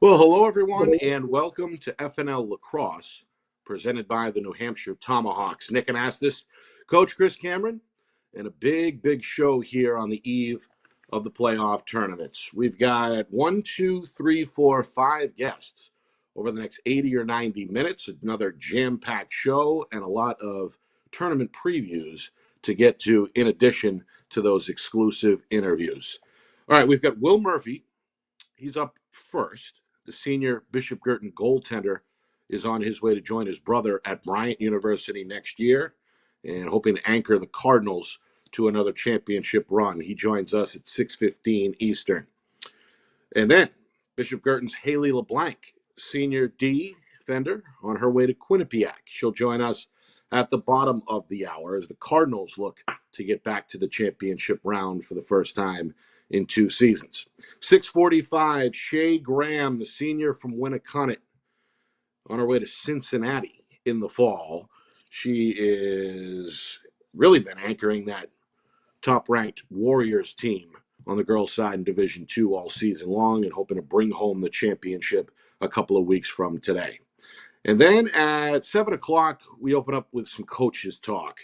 Well, hello, everyone, and welcome to FNL Lacrosse, presented by the New Hampshire Tomahawks. Nick and Astis, Coach Chris Cameron, and a big show here on the eve of the playoff tournaments. We've got 5 guests over the next 80 or 90 minutes, another jam-packed show, and a lot of tournament previews to get to in addition to those exclusive interviews. All right, we've got Will Murphy. He's up first. The senior Bishop Girton goaltender is on his way to join his brother at Bryant University next year and hoping to anchor the Cardinals to another championship run. He joins us at 6:15 Eastern. And then Bishop Girton's Haley LeBlanc, senior D defender, on her way to Quinnipiac. She'll join us at the bottom of the hour as the Cardinals look to get back to the championship round for the first time in 2 seasons. 6:45, Shay Graham, the senior from Winnicott, on her way to Cincinnati in the fall. She is really been anchoring that top-ranked Warriors team on the girls' side in Division II all season long and hoping to bring home the championship a couple of weeks from today. And then at 7 o'clock, we open up with some coaches talk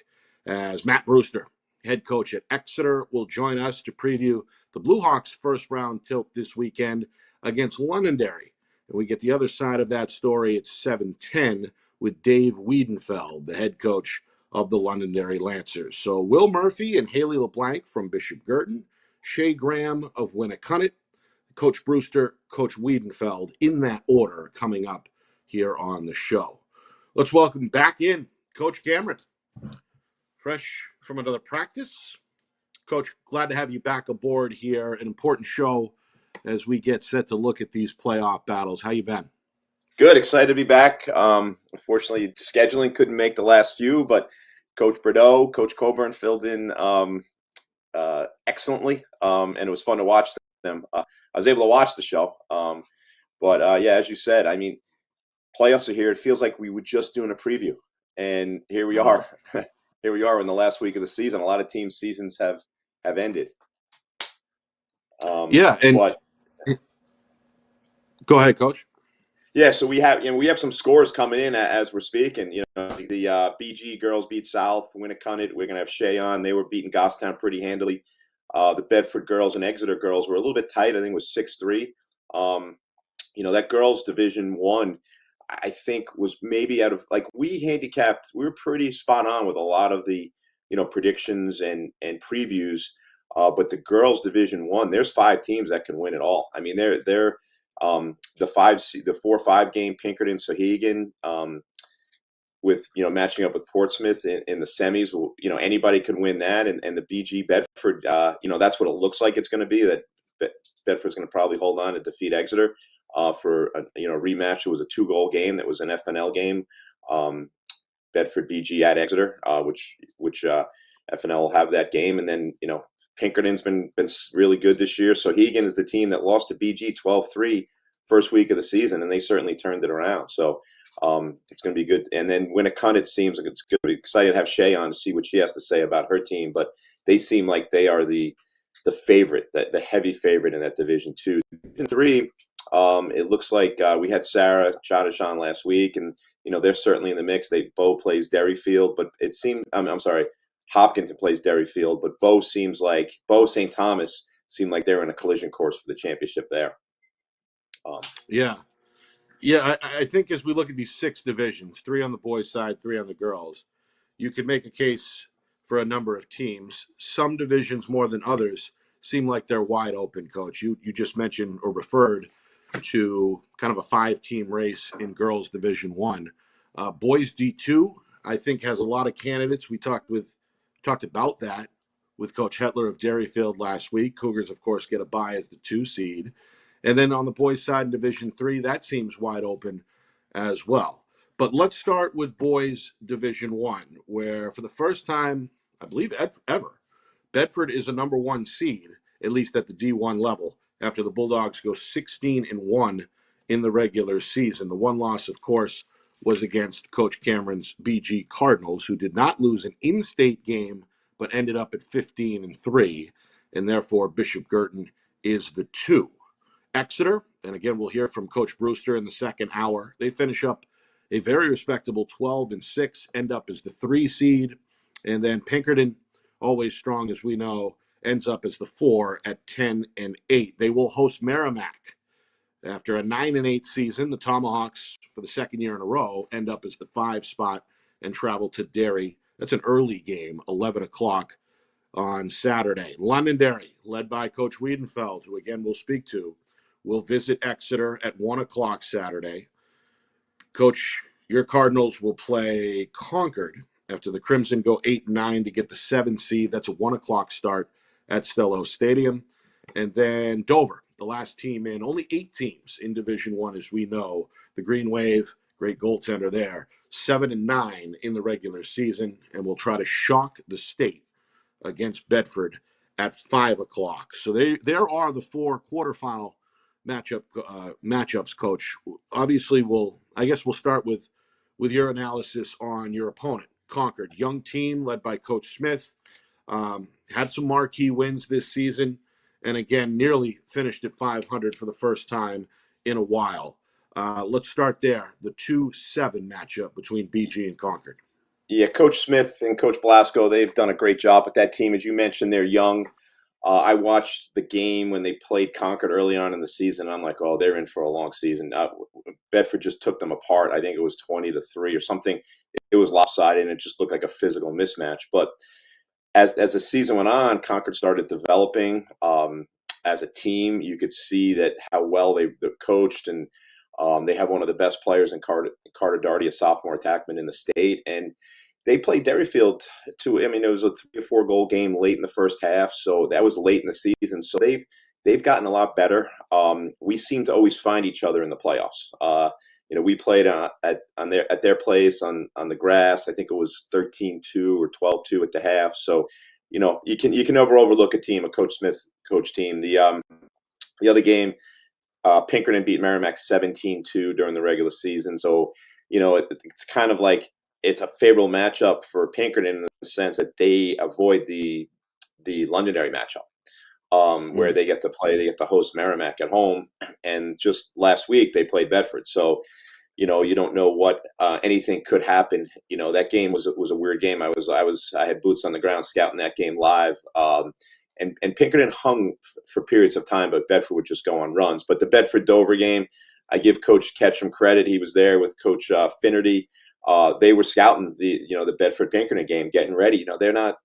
as Matt Brewster, head coach at Exeter, will join us to preview the Blue Hawks' first-round tilt this weekend against Londonderry. And we get the other side of that story at 7:10 with Dave Wiedenfeld, the head coach of the Londonderry Lancers. So Will Murphy and Haley LeBlanc from Bishop Girton, Shay Graham of Winnicott, Coach Brewster, Coach Wiedenfeld, in that order coming up here on the show. Let's welcome back in Coach Cameron, fresh from another practice. Coach, glad to have you back aboard here. An important show as we get set to look at these playoff battles. How you been? Good. Excited to be back. Unfortunately, scheduling couldn't make the last few, but Coach Bordeaux, Coach Coburn filled in excellently, and it was fun to watch them. I was able to watch the show. But as you said, I mean, playoffs are here. It feels like we were just doing a preview, and here we are. Here we are in the last week of the season. A lot of teams' seasons have ended. Go ahead, Coach. Yeah, so we have some scores coming in as we're speaking. The BG girls beat South, Winnicott. We're gonna have Shay on. They were beating Goffstown pretty handily. The Bedford girls and Exeter girls were a little bit tight. I think it was 6-3. That girls Division 1, I think, was maybe out of, like, we were pretty spot on with a lot of the predictions and previews. But the girls Division 1, there's 5 teams that can win it all. I mean, they're the 4-5 game Pinkerton Sohegan, with matching up with Portsmouth in the semis. Anybody could win that, and the BG Bedford, that's what it looks like it's going to be. That Bedford's going to probably hold on to defeat Exeter for a rematch. It was a 2-goal game that was an FNL game. Bedford BG at Exeter, which FNL will have that game, and then Pinkerton's been really good this year. So Hegan is the team that lost to BG 12-3 first week of the season, and they certainly turned it around. So it's going to be good. And then Winnicott, it seems like it's going to be excited to have Shay on to see what she has to say about her team. But they seem like they are the favorite, the heavy favorite in that Division 2. Division 3, it looks like we had Sarah Chadish on last week, and they're certainly in the mix. Bo plays Derryfield, but it seemed Hopkinton plays Derryfield, but Bo St. Thomas seemed like they're in a collision course for the championship there. I think as we look at these 6 divisions, 3 on the boys' side, 3 on the girls, you could make a case for a number of teams. Some divisions more than others seem like they're wide open, Coach. You just mentioned or referred to kind of a 5-team race in girls Division 1. Boys D2, I think, has a lot of candidates. We talked about that with Coach Hetler of Derryfield last week. Cougars, of course, get a bye as the 2 seed. And then on the boys' side in Division 3, that seems wide open as well. But let's start with boys' Division 1, where for the first time, I believe ever, Bedford is a number 1 seed, at least at the D1 level, after the Bulldogs go 16-1 in the regular season. The one loss, of course, was against Coach Cameron's BG Cardinals, who did not lose an in-state game, but ended up at 15-3, and therefore Bishop Girton is the 2. Exeter, and again, we'll hear from Coach Brewster in the second hour. They finish up a very respectable 12-6, end up as the 3 seed. And then Pinkerton, always strong as we know, ends up as the 4 at 10-8. They will host Merrimack. After a 9-8 season, the Tomahawks, for the second year in a row, end up as the 5 spot and travel to Derry. That's an early game, 11 o'clock on Saturday. Londonderry, led by Coach Wiedenfeld, who again we'll speak to, will visit Exeter at 1 o'clock Saturday. Coach, your Cardinals will play Concord after the Crimson go 8-9 to get the 7 seed. That's a 1 o'clock start at Stello Stadium. And then Dover, the last team in, only 8 teams in Division One, as we know. The Green Wave, great goaltender there, 7-9 in the regular season, and will try to shock the state against Bedford at 5 o'clock. So there are the 4 quarterfinal matchups, Coach. Obviously, we'll start with your analysis on your opponent, Concord, young team led by Coach Smith. Had some marquee wins this season, and again, nearly finished at 500 for the first time in a while. Let's start there. The 2-7 matchup between BG and Concord. Yeah, Coach Smith and Coach Blasco, they've done a great job with that team. As you mentioned, they're young. I watched the game when they played Concord early on in the season. I'm like, oh, they're in for a long season. Bedford just took them apart. I think it was 20-3 or something. It was lopsided, and it just looked like a physical mismatch. But as the season went on, Concord started developing as a team. You could see that how well they coached, and they have one of the best players in Carter Darty, a sophomore attackman in the state. And they played Derryfield too. I mean, it was a 3 or 4 goal game late in the first half, so that was late in the season. So they've gotten a lot better. We seem to always find each other in the playoffs. We played at their place on the grass. I think it was 13-2 or 12-2 at the half. So, you can never overlook a team, a Coach Smith coach team. The other game, Pinkerton beat Merrimack 17-2 during the regular season. So, it's kind of like it's a favorable matchup for Pinkerton in the sense that they avoid the Londonderry matchup, where they get to host Merrimack at home. And just last week they played Bedford. So, you don't know what anything could happen. That game was a weird game. I had boots on the ground scouting that game live. And Pinkerton hung for periods of time, but Bedford would just go on runs. But the Bedford-Dover game, I give Coach Ketchum credit. He was there with Coach Finnerty. They were scouting the Bedford-Pinkerton game, getting ready. They're not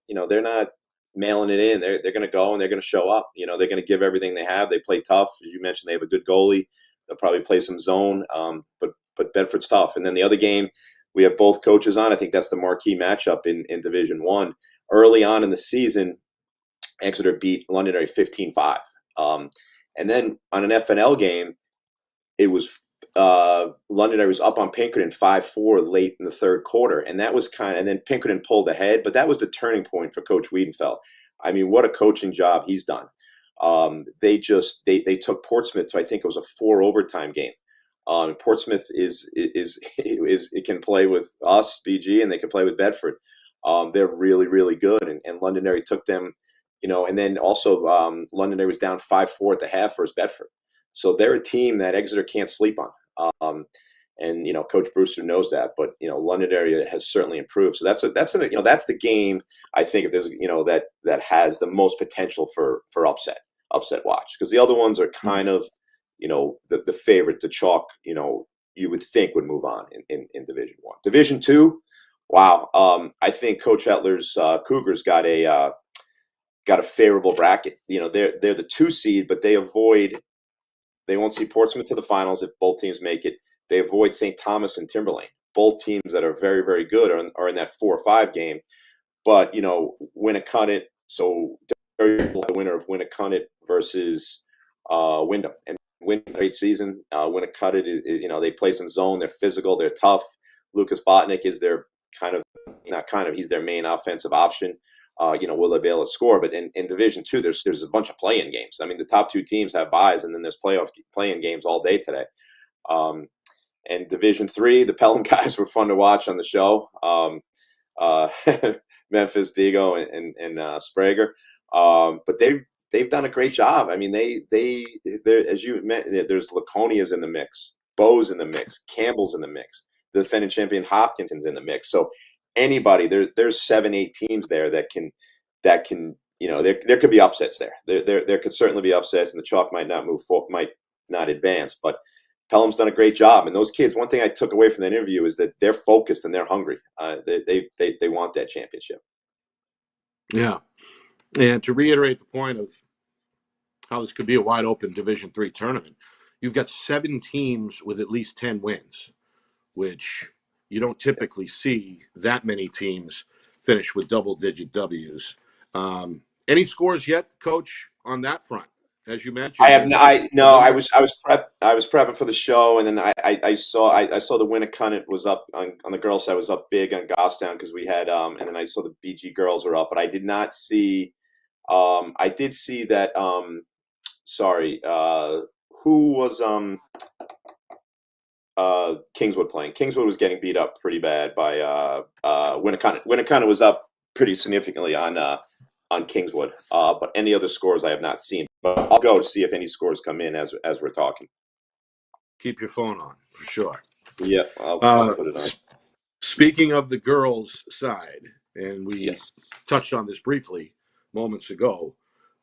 mailing it in. They're going to go and they're going to show up. They're going to give everything they have. They play tough. As you mentioned, they have a good goalie. They'll probably play some zone, but Bedford's tough. And then the other game, we have both coaches on. I think that's the marquee matchup in Division One. Early on in the season, Exeter beat Londonderry 15-5. And then on an FNL game, it was Londonderry was up on Pinkerton 5-4 late in the third quarter. And that was and then Pinkerton pulled ahead, but that was the turning point for Coach Wiedenfeld. I mean, what a coaching job he's done. They took Portsmouth to, I think it was a 4 overtime game. Portsmouth it can play with us, BG, and they can play with Bedford. They're really, really good. And Londonderry took them, and then also Londonderry was down 5-4 at the half versus Bedford. So they're a team that Exeter can't sleep on. And Coach Brewster knows that, but Londonderry has certainly improved. So that's the game I think if there's that has the most potential for upset watch, because the other ones are kind of the favorite to chalk. You would think would move on in Division One. Division Two, wow. I think Coach Etler's Cougars got a favorable bracket. They're the 2 seed, but they won't see Portsmouth to the finals if both teams make it. They avoid St. Thomas and Timberlane. Both teams that are very, very good are in that 4 or 5 game. But, Winnicott, so the winner of Winnicott versus Wyndham. And Wyndham, great season. Winnicott, they play some zone. They're physical. They're tough. Lucas Botnick is their he's their main offensive option. Will they be able to score? But in Division Two, there's a bunch of play-in games. I mean, the top 2 teams have byes, and then there's play-in games all day today. And Division Three, the Pelham guys were fun to watch on the show. Memphis, Diego, and Sprague. But they've done a great job. I mean, they as you mentioned, there's Laconia's in the mix, Bo's in the mix, Campbell's in the mix, the defending champion Hopkinson's in the mix. So anybody, there's 7-8 teams there that can there could be upsets there. There could certainly be upsets, and the chalk might not advance, but Pelham's done a great job. And those kids, one thing I took away from that interview is that they're focused and they're hungry. They want that championship. Yeah. And to reiterate the point of how this could be a wide open Division III tournament, you've got 7 teams with at least 10 wins, which you don't typically see that many teams finish with double-digit W's. Any scores yet, Coach, on that front? As you mentioned, I was prepping for the show, and then I saw the Winnicott was up on the girls' side, was up big on Goffstown because we had and then I saw the BG girls were up, but I did not see. I did see that. Who was Kingswood playing? Kingswood was getting beat up pretty bad by Winnicott. Winnicott was up pretty significantly on Kingswood, but any other scores I have not seen. But I'll go to see if any scores come in as we're talking. Keep your phone on for sure. Yeah, I'll put it on. Speaking of the girls' side, and we touched on this briefly moments ago,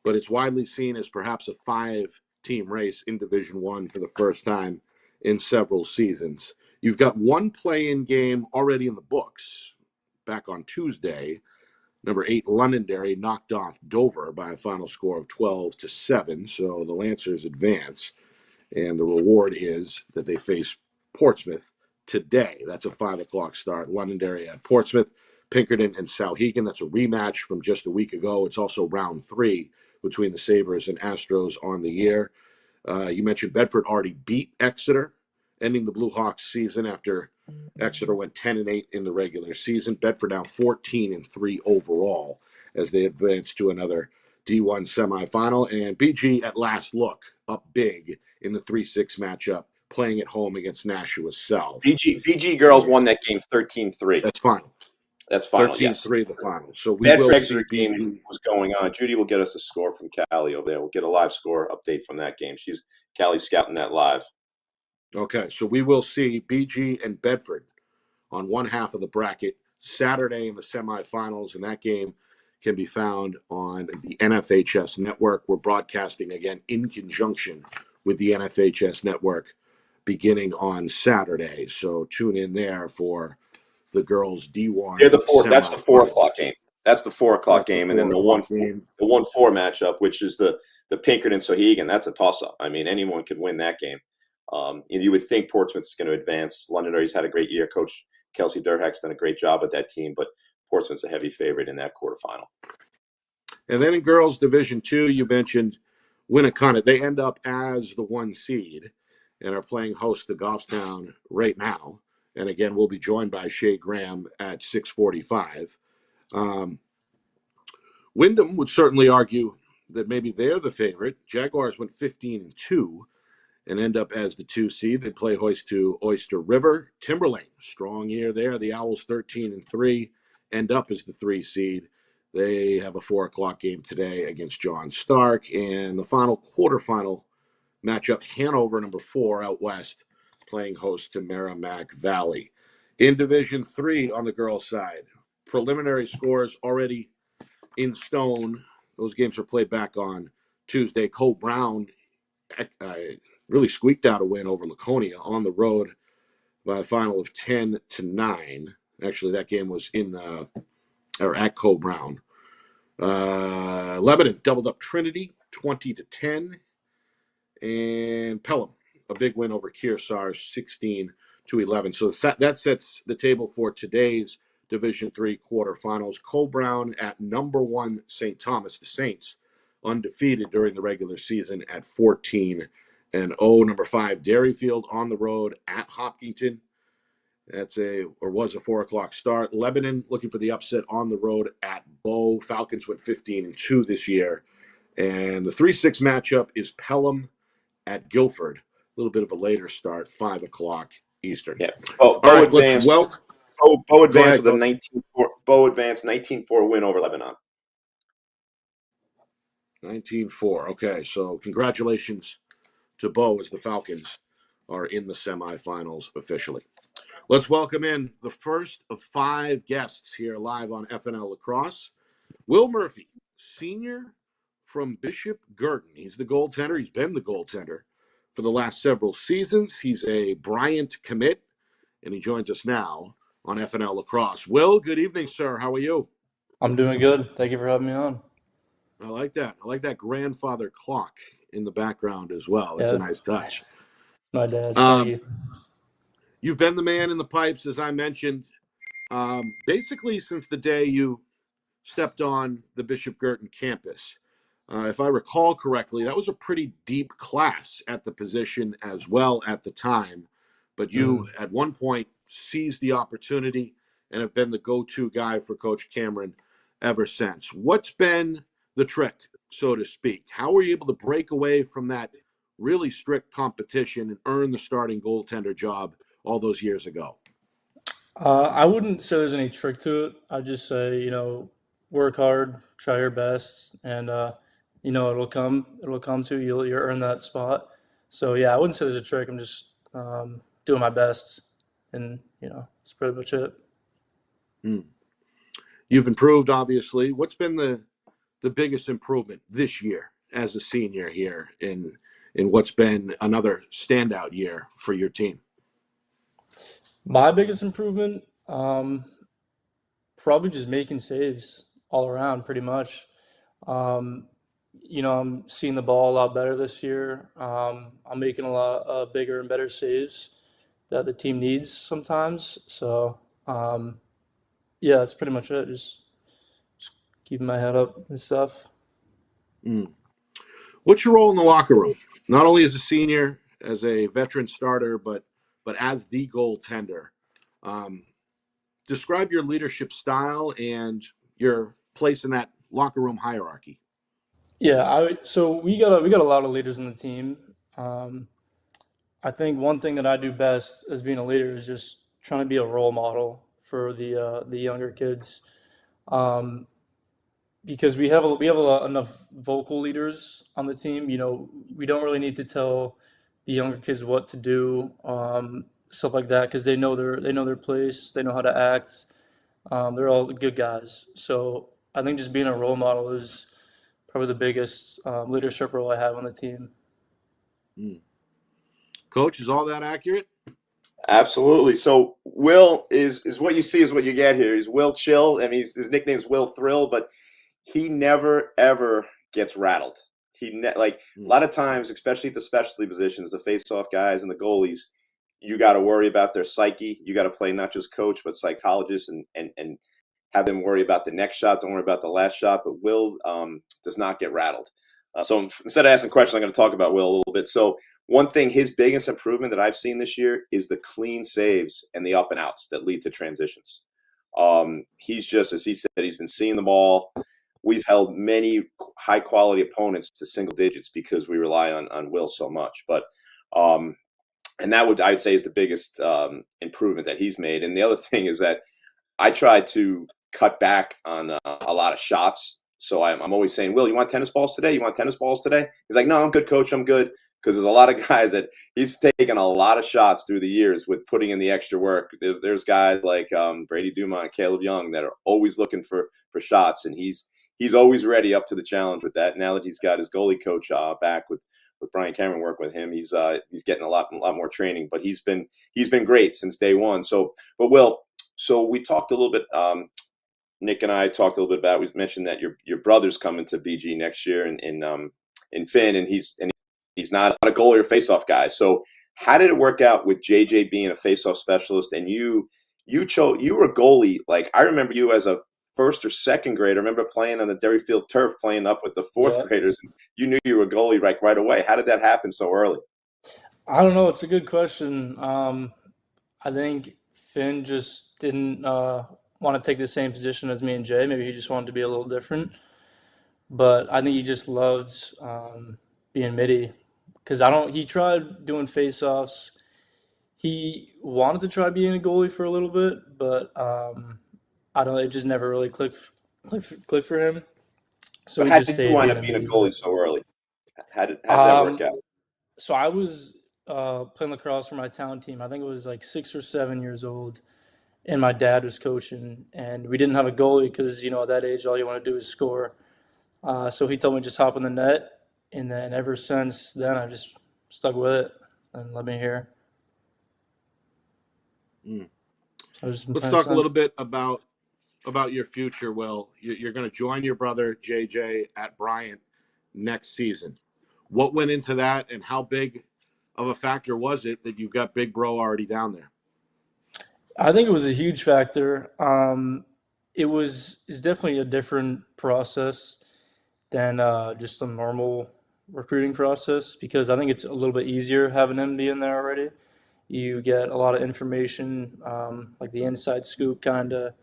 but it's widely seen as perhaps a 5-team race in Division I for the first time in several seasons. You've got one play-in game already in the books. Back on Tuesday, number 8 Londonderry knocked off Dover by a final score of 12-7, so the Lancers advance, and the reward is that they face Portsmouth today. That's a 5 o'clock start. Londonderry at Portsmouth, Pinkerton and Souhegan. That's a rematch from just a week ago. It's also round 3 between the Sabres and Astros on the year. You mentioned Bedford already beat Exeter, ending the Blue Hawks season after Exeter went 10-8 in the regular season. Bedford now 14-3 overall as they advance to another D1 semifinal. And BG at last look up big in the 3-6 matchup, playing at home against Nashua South. BG girls won that game 13-3. That's final. That's final. 13-3 the final. So we Bedford will Exeter see game was going on. Judy will get us a score from Callie over there. We'll get a live score update from that game. Callie's scouting that live. Okay, so we will see BG and Bedford on one half of the bracket Saturday in the semifinals, and that game can be found on the NFHS network. We're broadcasting again in conjunction with the NFHS network beginning on Saturday. So tune in there for the girls D1. That's the 4 o'clock game. That's the 4 o'clock game, and then the 1-4 matchup, which is the Pinkerton Souhegan. That's a toss-up. I mean, anyone could win that game. You would think Portsmouth's going to advance. Londonderry's had a great year. Coach Kelsey Durhack's done a great job with that team, but Portsmouth's a heavy favorite in that quarterfinal. And then in girls Division II, you mentioned Winnicott. They end up as the 1 seed and are playing host to Goffstown right now. And again, we'll be joined by Shay Graham at 6:45. Wyndham would certainly argue that maybe they're the favorite. Jaguars went 15-2 and end up as the 2 seed. They play host to Oyster River. Timberlane, strong year there. The Owls 13-3, end up as the 3 seed. They have a 4 o'clock game today against John Stark. And the final quarterfinal matchup, Hanover, number 4 out west, playing host to Merrimack Valley. In Division III on the girls' side, preliminary scores already in stone. Those games are played back on Tuesday. Cole Brown really squeaked out a win over Laconia on the road by a final of 10-9. Actually, that game was at Cole Brown. Lebanon doubled up Trinity 20-10. And Pelham, a big win over Kearsarge 16-11. So that sets the table for today's Division III quarterfinals. Cole Brown at number 1 St. Thomas, the Saints, undefeated during the regular season at 14-0. Number 5 Dairyfield on the road at Hopkinton. Was a 4 o'clock start. Lebanon looking for the upset on the road at Bow. Falcons went 15-2 this year. And the 3-6 matchup is Pelham at Guilford. A little bit of a later start, 5 o'clock Eastern. Yeah. Bo advanced with a 19-4 win over Lebanon. 19-4. Okay, so congratulations to Bo as the Falcons are in the semifinals officially. Let's welcome in the first of 5 guests here live on FNL Lacrosse. Will Murphy, senior from Bishop Girton. He's the goaltender. He's been the goaltender for the last several seasons. He's a Bryant commit, and he joins us now on FNL Lacrosse. Will, good evening, sir. How are you? I'm doing good. Thank you for having me on. I like that. I like that grandfather clock in the background as well. It's a nice touch. My dad's. Thank you. You've been the man in the pipes, as I mentioned, basically since the day you stepped on the Bishop Girton campus. If I recall correctly, that was a pretty deep class at the position as well at the time. But you, at one point, seized the opportunity and have been the go-to guy for Coach Cameron ever since. What's been the trick, so to speak? How were you able to break away from that really strict competition and earn the starting goaltender job all those years ago? I wouldn't say there's any trick to it. I'd just say, work hard, try your best, and it'll come. It'll come to you. You'll earn that spot. So yeah, I wouldn't say there's a trick. I'm just doing my best, and that's pretty much it. You've improved, obviously. What's been the biggest improvement this year as a senior here in what's been another standout year for your team? My biggest improvement, probably just making saves all around, pretty much. Um, I'm seeing the ball a lot better this year. I'm making a lot bigger and better saves that the team needs sometimes. So, yeah, that's pretty much it. Just keeping my head up and stuff. What's your role in the locker room? Not only as a senior, as a veteran starter, but as the goaltender. Describe your leadership style and your place in that locker room hierarchy. Yeah, so we got a lot of leaders in the team. Um, I think one thing that I do best as being a leader is just trying to be a role model for the younger kids. Um, because enough vocal leaders on the team. We don't really need to tell the younger kids what to do, stuff like that, because they know their place, they know how to act. They're all good guys. So I think just being a role model is probably the biggest leadership role I have on the team. Coach, is all that accurate? Absolutely. So Will is what you see is what you get here. He's Will Chill. I mean, his nickname is Will Thrill, but he never ever gets rattled. Like a lot of times, especially at the specialty positions, the face-off guys and the goalies, you got to worry about their psyche. You got to play not just coach but psychologist and have them worry about the next shot. Don't worry about the last shot. But Will does not get rattled. So instead of asking questions, I'm going to talk about Will a little bit. So one thing, his biggest improvement that I've seen this year is the clean saves and the up and outs that lead to transitions. He's just, as he said, he's been seeing the ball. We've held many high quality opponents to single digits because we rely on Will so much. But and that I'd say is the biggest improvement that he's made. And the other thing is that I try to cut back on a lot of shots. So I'm always saying, Will, you want tennis balls today? You want tennis balls today? He's like, no, I'm good, coach. I'm good. Because there's a lot of guys that he's taken a lot of shots through the years with putting in the extra work. There's guys like Brady Dumont, Caleb Young that are always looking for shots, and he's always ready up to the challenge with that. Now that he's got his goalie coach back with Brian Cameron working with him, he's getting a lot more training. But he's been great since day one. So, but Will, so we talked a little bit. Nick and I talked a little bit about. We mentioned that your brother's coming to BG next year in Finn, and he's not a goalie or faceoff guy. So how did it work out with JJ being a faceoff specialist and you were a goalie? Like I remember you as a first or second grader. I remember playing on the Derryfield turf, playing up with the fourth graders. And you knew you were a goalie right away. How did that happen so early? I don't know. It's a good question. I think Finn just didn't want to take the same position as me and Jay. Maybe he just wanted to be a little different. But I think he just loved being midi because he tried doing face-offs. He wanted to try being a goalie for a little bit, but I don't. It just never really clicked for him. So But he how just did you stayed wind being up a being a D. goalie so early? How did that work Um, out? so I was playing lacrosse for my town team. I think it was like 6 or 7 years old, and my dad was coaching, and we didn't have a goalie because at that age all you want to do is score. So he told me just hop in the net, and then ever since then I just stuck with it and let me hear. Mm. So I've just been Let's playing talk a since. little bit about your future, Will. You're going to join your brother JJ at Bryant next season. What went into that, and how big of a factor was it that you've got Big Bro already down there? I think it was a huge factor. It's definitely a different process than just a normal recruiting process because I think it's a little bit easier having him be in there already. You get a lot of information, like the inside scoop, kind of,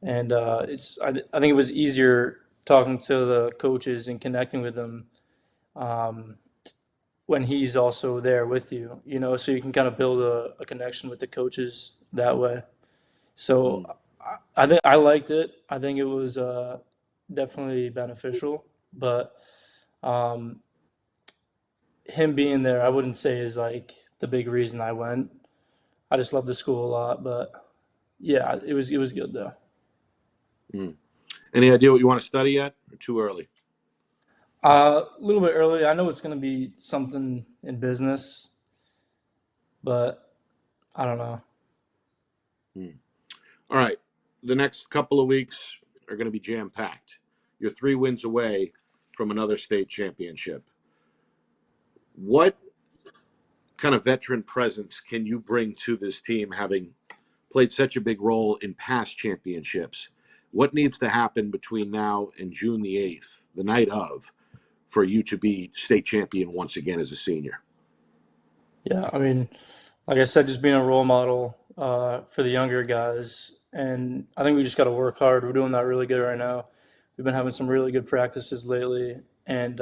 and I think it was easier talking to the coaches and connecting with them um, when he's also there with you. So you can kind of build a connection with the coaches that way. So Mm. I think I liked it. I think it was definitely beneficial, but um, him being there, I wouldn't say is like the big reason I went. I just love the school a lot, but yeah, it was good though. Mm. Any idea what you want to study yet, or too early? A little bit early. I know it's going to be something in business, but I don't know. Mm. All right. The next couple of weeks are going to be jam packed. You're 3 wins away from another state championship. What kind of veteran presence can you bring to this team, having played such a big role in past championships? What needs to happen between now and June the 8th, the night of, for you to be state champion once again as a senior? Yeah, I mean, like I said, just being a role model for the younger guys, and I think we just got to work hard. We're doing that really good right now. We've been having some really good practices lately, and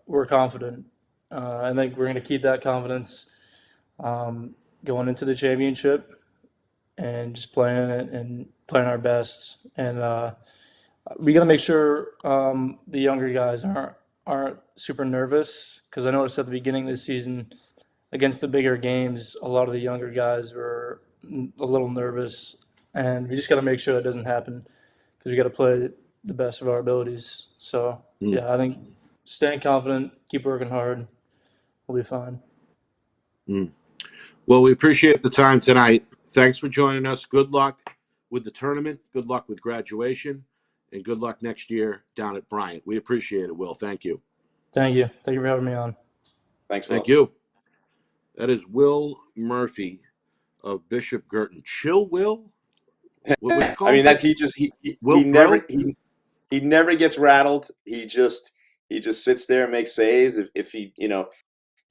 we're confident. I think we're going to keep that confidence um, going into the championship and just playing it and playing our best. And we got to make sure the younger guys aren't super nervous because I noticed at the beginning of the season against the bigger games, a lot of the younger guys were a little nervous, and we just got to make sure that doesn't happen because we got to play the best of our abilities. So Mm. yeah, I think staying confident, keep working hard, we'll be fine. Mm. Well, we appreciate the time tonight. Thanks for joining us. Good luck with the tournament. Good luck with graduation. And good luck next year down at Bryant. We appreciate it, Will. Thank you. Thank you. Thank you for having me on. Thanks, Thank Will. you. That is Will Murphy of Bishop Girton. Chill Will? What you I call mean, him? that's he just Will Thrill? he never gets rattled. He just sits there and makes saves. If he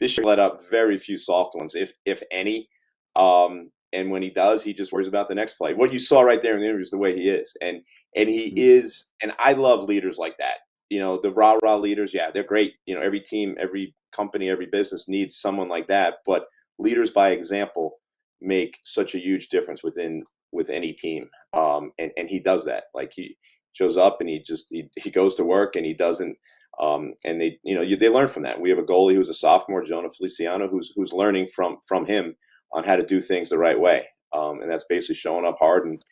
this year let up very few soft ones, if any. And when he does, he just worries about the next play. What you saw right there in the interview is the way he is, and he is. And I love leaders like that. The rah rah leaders. Yeah, they're great. Every team, every company, every business needs someone like that. But leaders by example make such a huge difference with any team. And he does that. Like he shows up and he goes to work and he doesn't. And they learn from that. We have a goalie who's a sophomore, Jonah Feliciano, who's learning from him on how to do things the right way. And that's basically showing up hard and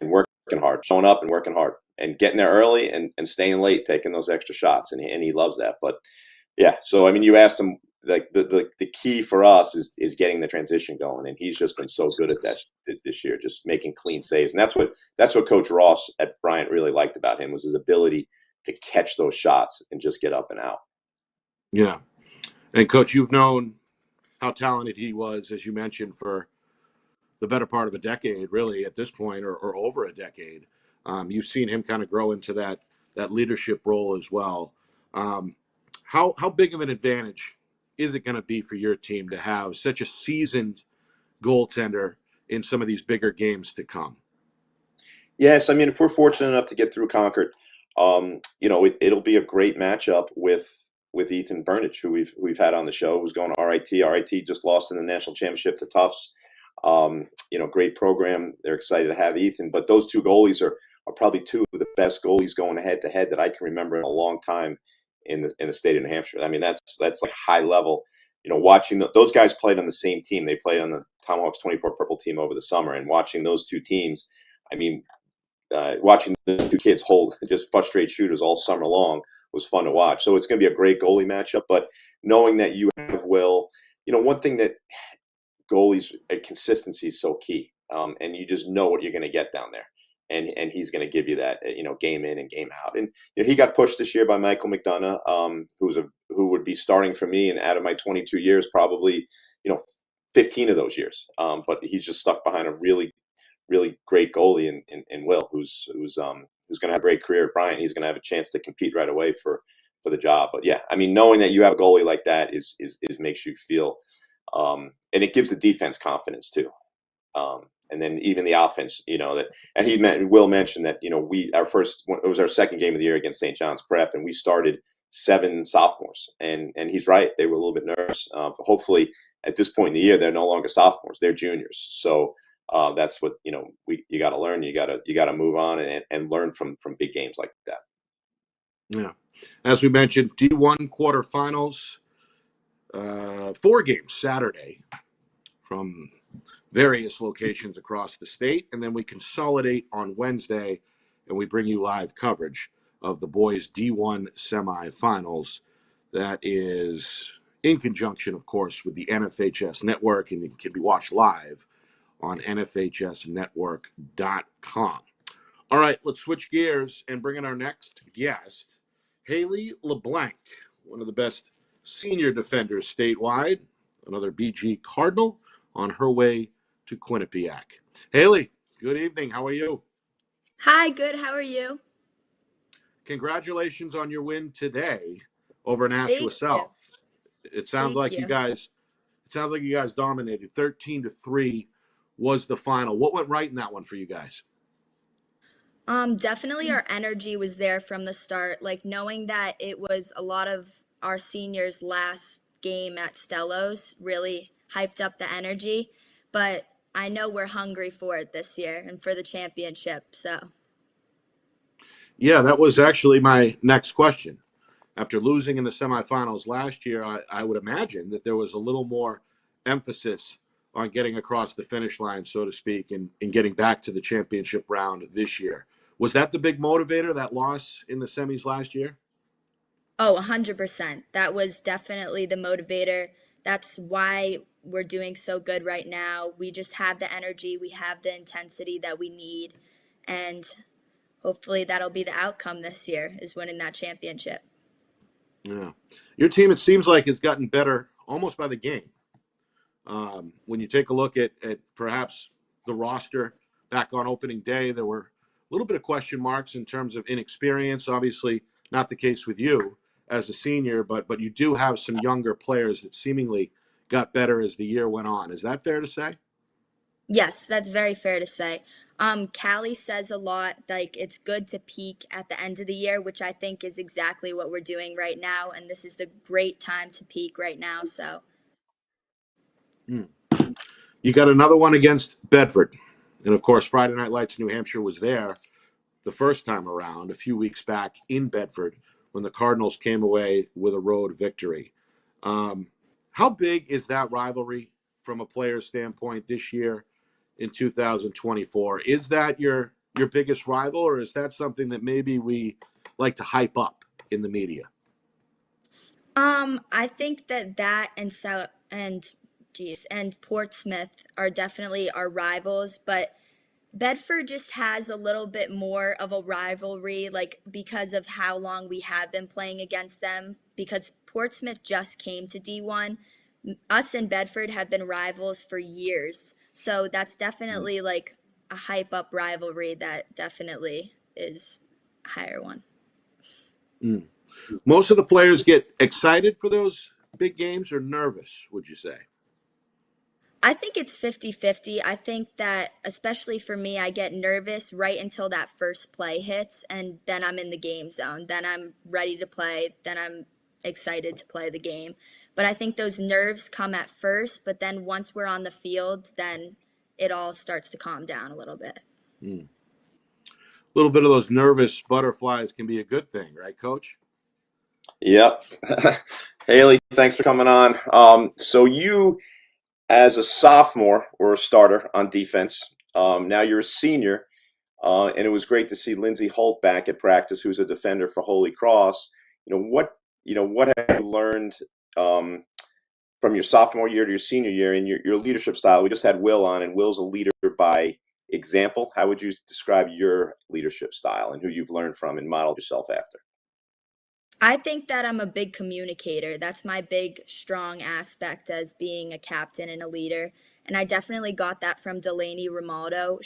working hard, showing up and working hard and getting there early and staying late, taking those extra shots. And he loves that. But yeah, so I mean, you asked him, like the key for us is getting the transition going, and he's just been so good at that this year, just making clean saves. And that's what Coach Ross at Bryant really liked about him, was his ability to catch those shots and just get up and out. Yeah. And Coach, you've known how talented he was, as you mentioned, for the better part of a decade, really, at this point, or over a decade. You've seen him kind of grow into that leadership role as well. How big of an advantage is it going to be for your team to have such a seasoned goaltender in some of these bigger games to come? Yes, I mean, if we're fortunate enough to get through Concord, it'll be a great matchup with Ethan Burnage, who we've had on the show, who's going to RIT. RIT just lost in the national championship to Tufts. Great program. They're excited to have Ethan, but those two goalies are are probably two of the best goalies going head to head that I can remember in a long time in the state of New Hampshire. I mean, that's like high level. Watching those guys played on the same team. They played on the Tomahawks 24 Purple team over the summer, and watching those two teams, I mean, watching the two kids hold just frustrate shooters all summer long was fun to watch. So it's going to be a great goalie matchup. But knowing that you have Will, one thing that goalies, consistency is so key, and you just know what you're going to get down there. And he's going to give you that, game in and game out. And he got pushed this year by Michael McDonough, who would be starting for me, and out of my 22 years, probably 15 of those years. But he's just stuck behind a really, really great goalie in Will, who's going to have a great career at Bryant. He's going to have a chance to compete right away for the job. But yeah, I mean, knowing that you have a goalie like that is makes you feel, and it gives the defense confidence too. And then even the offense, and Will mentioned that, it was our second game of the year against St. John's Prep, and we started 7 sophomores, and he's right. They were a little bit nervous. But hopefully at this point in the year, they're no longer sophomores, they're juniors. So that's what, you got to learn. You got to move on and learn from big games like that. Yeah. As we mentioned, D1 quarterfinals, 4 games Saturday from various locations across the state, and then we consolidate on Wednesday, and we bring you live coverage of the boys D1 semifinals. That is in conjunction, of course, with the NFHS Network, and it can be watched live on nfhsnetwork.com. All right, let's switch gears and bring in our next guest, Haley LeBlanc, one of the best senior defenders statewide, another BG Cardinal on her way to Quinnipiac. Haley, good evening. How are you? Hi, good. How are you? Congratulations on your win today over Nashua Thank you. South. It sounds Thank like you guys dominated. 13-3 was the final. What went right in that one for you guys? Definitely our energy was there from the start. Like knowing that it was a lot of our seniors' last game at Stellos really hyped up the energy. But I know we're hungry for it this year and for the championship. So Yeah, that was actually my next question. After losing in the semifinals last year, I would imagine that there was a little more emphasis on getting across the finish line, so to speak, and getting back to the championship round this year. Was that the big motivator, that loss in the semis last year? Oh, 100%. That was definitely the motivator. That's why we're doing so good right now. We just have the energy, we have the intensity that we need, and hopefully that'll be the outcome this year, is winning that championship. Yeah. Your team, it seems like, has gotten better almost by the game. When you take a look at perhaps the roster back on opening day, there were a little bit of question marks in terms of inexperience. Obviously, not the case with you as a senior, but you do have some younger players that seemingly got better as the year went on. Is that fair to say? Yes, that's very fair to say. Callie says a lot, like it's good to peak at the end of the year, which I think is exactly what we're doing right now, and this is the great time to peak right now. So You got another one against Bedford. And of course, Friday Night Lights New Hampshire was there the first time around, a few weeks back in Bedford, when the Cardinals came away with a road victory. How big is that rivalry from a player standpoint this year in 2024? Is that your biggest rival, or is that something that maybe we like to hype up in the media? I think that and South and Portsmouth are definitely our rivals, but Bedford just has a little bit more of a rivalry, like because of how long we have been playing against them. Because Portsmouth just came to D1, us and Bedford have been rivals for years, so that's definitely like a hype up rivalry that definitely is a higher one. Mm. Most of the players get excited for those big games or nervous, would you say? I think it's 50-50. I think that, especially for me, I get nervous right until that first play hits, and then I'm in the game zone. Then I'm ready to play. Then I'm excited to play the game. But I think those nerves come at first, but then once we're on the field, then it all starts to calm down a little bit. Mm. little bit of those nervous butterflies can be a good thing, right, Coach? Yep. Haley, thanks for coming on. So you, as a sophomore, were a starter on defense. Now you're a senior, and it was great to see Lindsey Holt back at practice, who's a defender for Holy Cross. What have you learned from your sophomore year to your senior year in your leadership style? We just had Will on, and Will's a leader by example. How would you describe your leadership style and who you've learned from and modeled yourself after? I think that I'm a big communicator. That's my big, strong aspect as being a captain and a leader. And I definitely got that from Delaney Romaldo.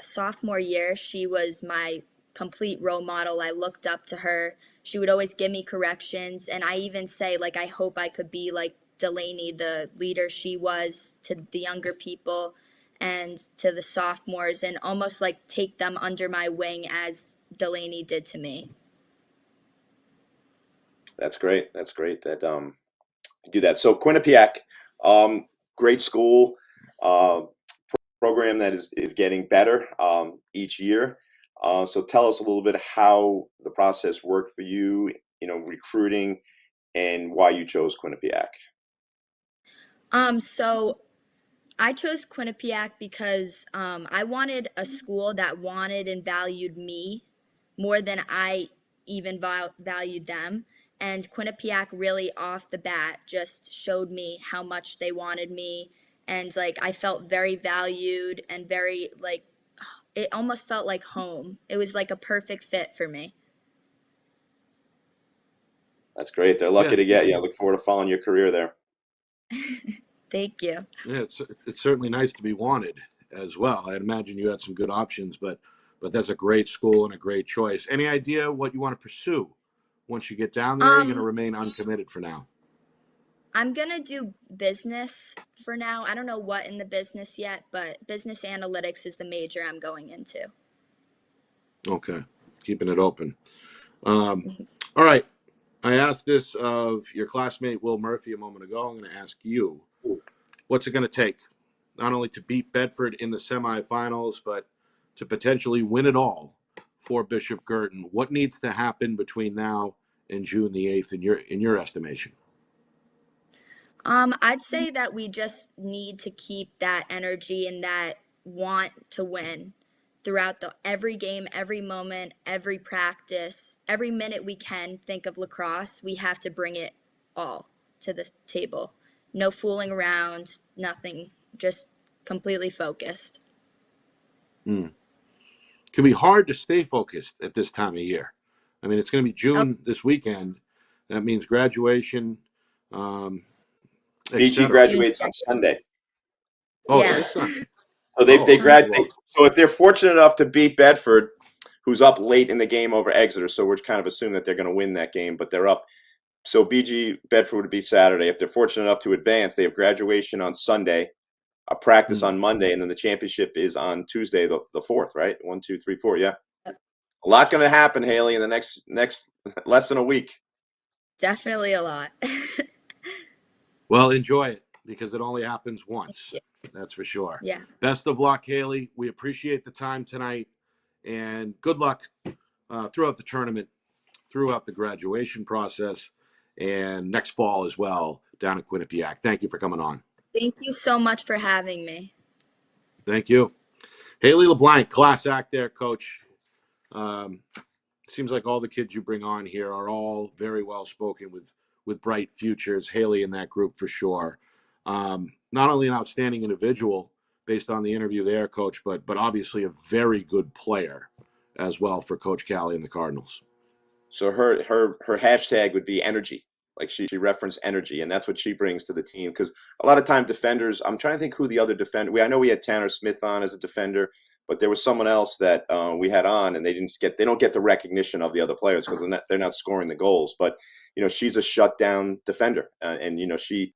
Sophomore year, she was my complete role model. I looked up to her. She would always give me corrections. And I even say, like, I hope I could be like Delaney, the leader she was to the younger people and to the sophomores, and almost like take them under my wing as Delaney did to me. That's great. That's great that you do that. So Quinnipiac, great school, program that is getting better each year. So tell us a little bit how the process worked for you, recruiting, and why you chose Quinnipiac. So I chose Quinnipiac because I wanted a school that wanted and valued me more than I even valued them. And Quinnipiac really off the bat just showed me how much they wanted me. And like I felt very valued and very like it almost felt like home. It was like a perfect fit for me. That's great. They're lucky to get you. I look forward to following your career there. Thank you. Yeah, it's certainly nice to be wanted as well. I imagine you had some good options, but that's a great school and a great choice. Any idea what you want to pursue once you get down there? You're going to remain uncommitted for now. I'm going to do business for now. I don't know what in the business yet, but business analytics is the major I'm going into. Okay. Keeping it open. All right. I asked this of your classmate, Will Murphy, a moment ago. I'm going to ask you, what's it going to take not only to beat Bedford in the semifinals, but to potentially win it all for Bishop Girton? What needs to happen between now and June the 8th in your estimation? I'd say that we just need to keep that energy and that want to win throughout every game, every moment, every practice, every minute we can think of lacrosse. We have to bring it all to the table. No fooling around, nothing, just completely focused. It can be hard to stay focused at this time of year. I mean, it's going to be June this weekend. That means graduation. BG graduates on Sunday. Oh, yeah. this Sunday. So they graduate. So if they're fortunate enough to beat Bedford, who's up late in the game over Exeter, so we're kind of assuming that they're going to win that game, but they're up. So BG Bedford would be Saturday. If they're fortunate enough to advance, they have graduation on Sunday, a practice on Monday, and then the championship is on Tuesday, the 4th, right? 1, 2, 3, 4. Yeah. Yep. A lot going to happen, Haley, in the next less than a week. Definitely a lot. Well, enjoy it because it only happens once. That's for sure. Yeah. Best of luck, Haley. We appreciate the time tonight, and good luck throughout the tournament, throughout the graduation process, and next fall as well down at Quinnipiac. Thank you for coming on. Thank you so much for having me. Thank you. Haley LeBlanc, class act there, Coach. Seems like all the kids you bring on here are all very well spoken with bright futures. Haley in that group for sure. Not only an outstanding individual based on the interview there, Coach, but obviously a very good player as well for Coach Callie and the Cardinals. So her hashtag would be energy. Like she referenced energy, and that's what she brings to the team. Because a lot of time defenders, I'm trying to think who the other defender. I know we had Tanner Smith on as a defender, but there was someone else that we had on, and they don't get the recognition of the other players because they're not scoring the goals. But she's a shutdown defender, and she's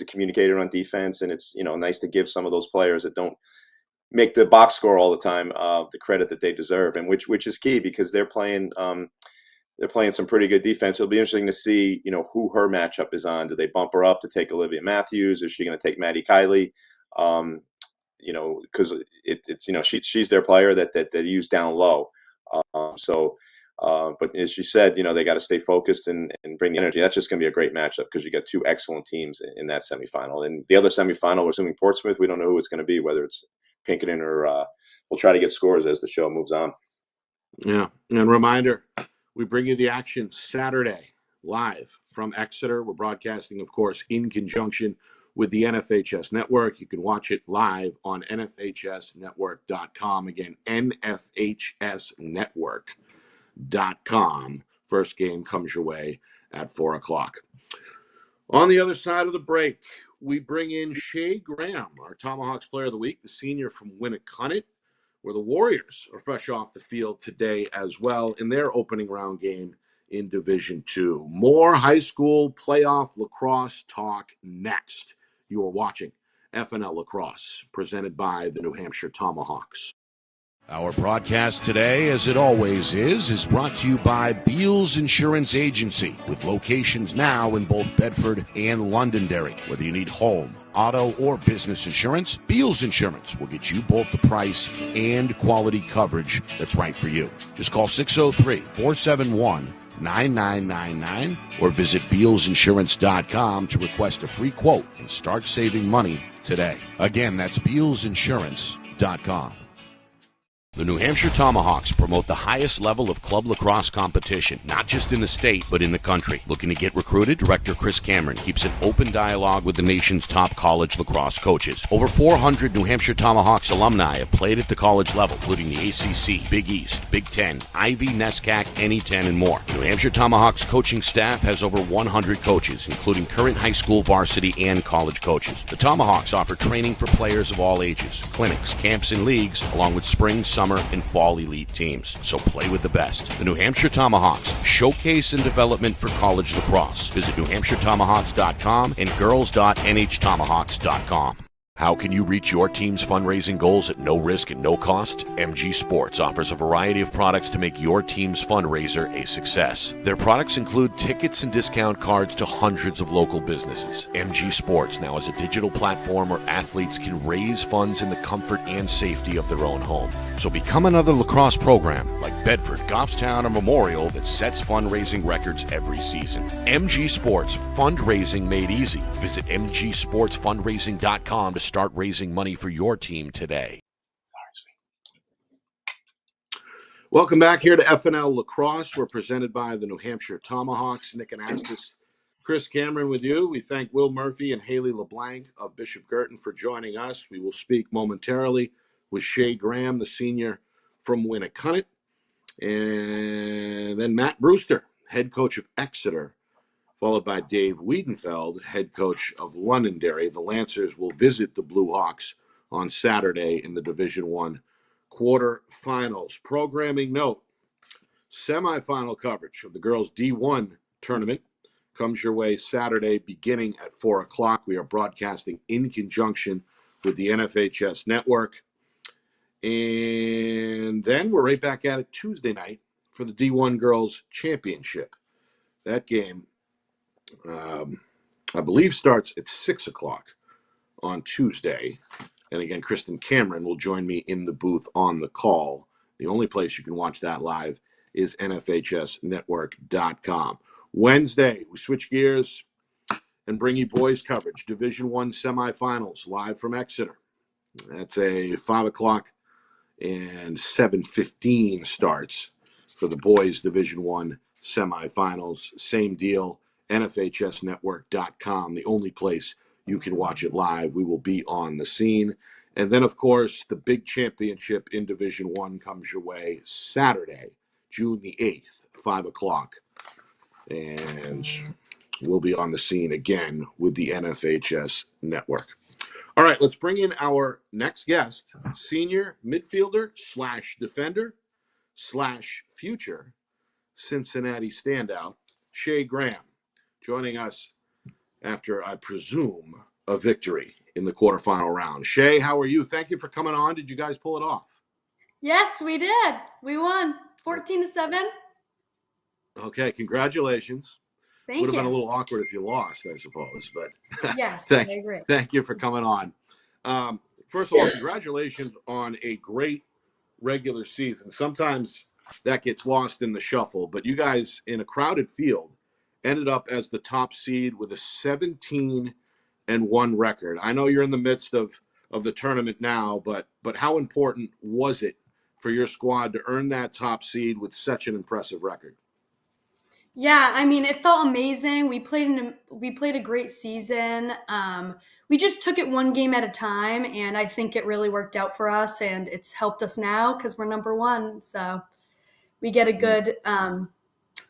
a communicator on defense, and it's nice to give some of those players that don't make the box score all the time the credit that they deserve, and which is key because they're playing. They're playing some pretty good defense. It'll be interesting to see, who her matchup is on. Do they bump her up to take Olivia Matthews? Is she going to take Maddie Kiley? Because it's she's their player that used down low. But as you said, they got to stay focused and bring the energy. That's just going to be a great matchup because you got two excellent teams in that semifinal. And the other semifinal, we're assuming Portsmouth. We don't know who it's going to be, whether it's Pinkerton or we'll try to get scores as the show moves on. Yeah, and reminder, we bring you the action Saturday live from Exeter. We're broadcasting, of course, in conjunction with the NFHS Network. You can watch it live on nfhsnetwork.com. Again, nfhsnetwork.com. First game comes your way at 4 o'clock. On the other side of the break, we bring in Shay Graham, our Tomahawks Player of the Week, the senior from Winnicott, where the Warriors are fresh off the field today as well in their opening round game in Division II. More high school playoff lacrosse talk next. You are watching FNL Lacrosse, presented by the New Hampshire Tomahawks. Our broadcast today, as it always is brought to you by Beals Insurance Agency, with locations now in both Bedford and Londonderry. Whether you need home, auto, or business insurance, Beals Insurance will get you both the price and quality coverage that's right for you. Just call 603-471-9999 or visit BealsInsurance.com to request a free quote and start saving money today. Again, that's BealsInsurance.com. The New Hampshire Tomahawks promote the highest level of club lacrosse competition, not just in the state, but in the country. Looking to get recruited? Director Chris Cameron keeps an open dialogue with the nation's top college lacrosse coaches. Over 400 New Hampshire Tomahawks alumni have played at the college level, including the ACC, Big East, Big Ten, Ivy, NESCAC, NE10, and more. The New Hampshire Tomahawks coaching staff has over 100 coaches, including current high school varsity and college coaches. The Tomahawks offer training for players of all ages, clinics, camps, and leagues, along with spring, summer, and fall elite teams. So play with the best. The New Hampshire Tomahawks, showcase and development for college lacrosse. Visit NewHampshireTomahawks.com and girls.nhtomahawks.com. How can you reach your team's fundraising goals at no risk and no cost? MG Sports offers a variety of products to make your team's fundraiser a success. Their products include tickets and discount cards to hundreds of local businesses. MG Sports now has a digital platform where athletes can raise funds in the comfort and safety of their own home. So become another lacrosse program like Bedford, Goffstown, or Memorial that sets fundraising records every season. MG Sports, fundraising made easy. Visit mgsportsfundraising.com to start raising money for your team today. Welcome back here to FNL Lacrosse. We're presented by the New Hampshire Tomahawks. Nick Anastas, Chris Cameron with you. We thank Will Murphy and Haley LeBlanc of Bishop Girton for joining us. We will speak momentarily with Shay Graham, the senior from Winnicott, and then Matt Brewster, head coach of Exeter, followed by Dave Wiedenfeld, head coach of Londonderry. The Lancers will visit the Blue Hawks on Saturday in the Division I quarterfinals. Programming note, semifinal coverage of the girls' D1 tournament comes your way Saturday beginning at 4 o'clock. We are broadcasting in conjunction with the NFHS Network. And then we're right back at it Tuesday night for the D1 Girls Championship. That game, I believe, starts at 6 o'clock on Tuesday. And again, Kristen Cameron will join me in the booth on the call. The only place you can watch that live is nfhsnetwork.com. Wednesday, we switch gears and bring you boys coverage. Division I semifinals live from Exeter. That's a 5 o'clock and 7:15 starts for the boys Division I semifinals. Same deal, nfhsnetwork.com, the only place you can watch it live. We will be on the scene. And then, of course, the big championship in Division I comes your way Saturday, June the 8th, 5 o'clock. And we'll be on the scene again with the NFHS Network. All right, let's bring in our next guest, senior midfielder / defender / future Cincinnati standout, Shay Graham, joining us after, I presume, a victory in the quarterfinal round. Shay, how are you? Thank you for coming on. Did you guys pull it off? Yes, we did. We won 14-7. Okay, congratulations. Thank Would have you. been a little awkward if you lost, I suppose, but Yes, I agree. thank you for coming on. First of all, congratulations on a great regular season. Sometimes that gets lost in the shuffle. But you guys, in a crowded field, ended up as the top seed with a 17-1 record. I know you're in the midst of the tournament now, but how important was it for your squad to earn that top seed with such an impressive record? Yeah, I mean, it felt amazing. We played a great season. We just took it one game at a time, and I think it really worked out for us, and it's helped us now because we're number one. So we get a good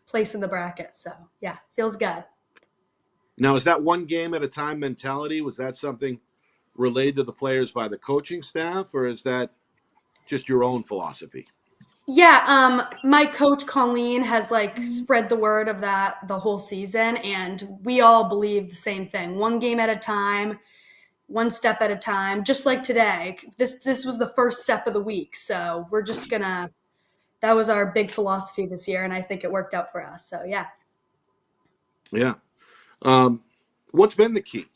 place in the bracket. So yeah, feels good. Now, is that one game at a time mentality? Was that something relayed to the players by the coaching staff, or is that just your own philosophy? Yeah, my coach Colleen has spread the word of that the whole season, and we all believe the same thing. One game at a time, one step at a time. Just like today, this was the first step of the week, so we're just gonna. That was our big philosophy this year, and I think it worked out for us. So yeah. Yeah. What's been the key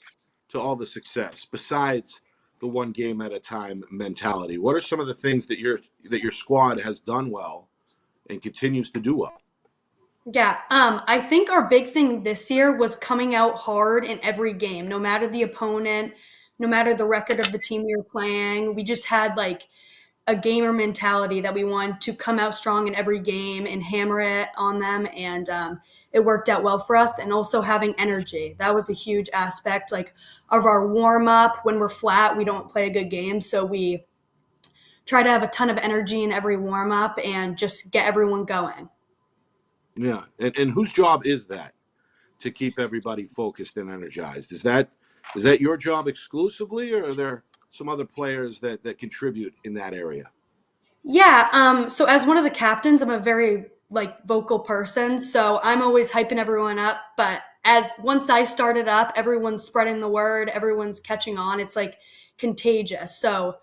to all the success besides the one game at a time mentality? What are some of the things that your squad has done well and continues to do well? Yeah, I think our big thing this year was coming out hard in every game, no matter the opponent, no matter the record of the team we were playing. We just had a gamer mentality that we wanted to come out strong in every game and hammer it on them, and it worked out well for us. And also having energy, that was a huge aspect of our warm up. When we're flat, we don't play a good game, so we try to have a ton of energy in every warm up and just get everyone going. Yeah. And whose job is that to keep everybody focused and energized? Is that your job exclusively, or are there some other players that contribute in that area? Yeah, so as one of the captains, I'm a very vocal person, so I'm always hyping everyone up. But once I started up, everyone's spreading the word, everyone's catching on. It's contagious. So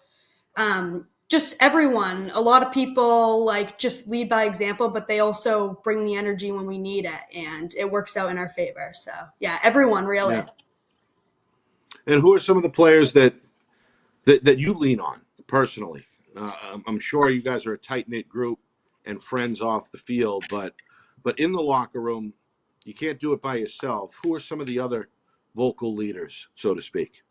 just everyone, a lot of people just lead by example, but they also bring the energy when we need it, and it works out in our favor. So yeah, everyone really. Yeah. And who are some of the players that you lean on personally? I'm sure you guys are a tight-knit group and friends off the field, but in the locker room, you can't do it by yourself. Who are some of the other vocal leaders, so to speak?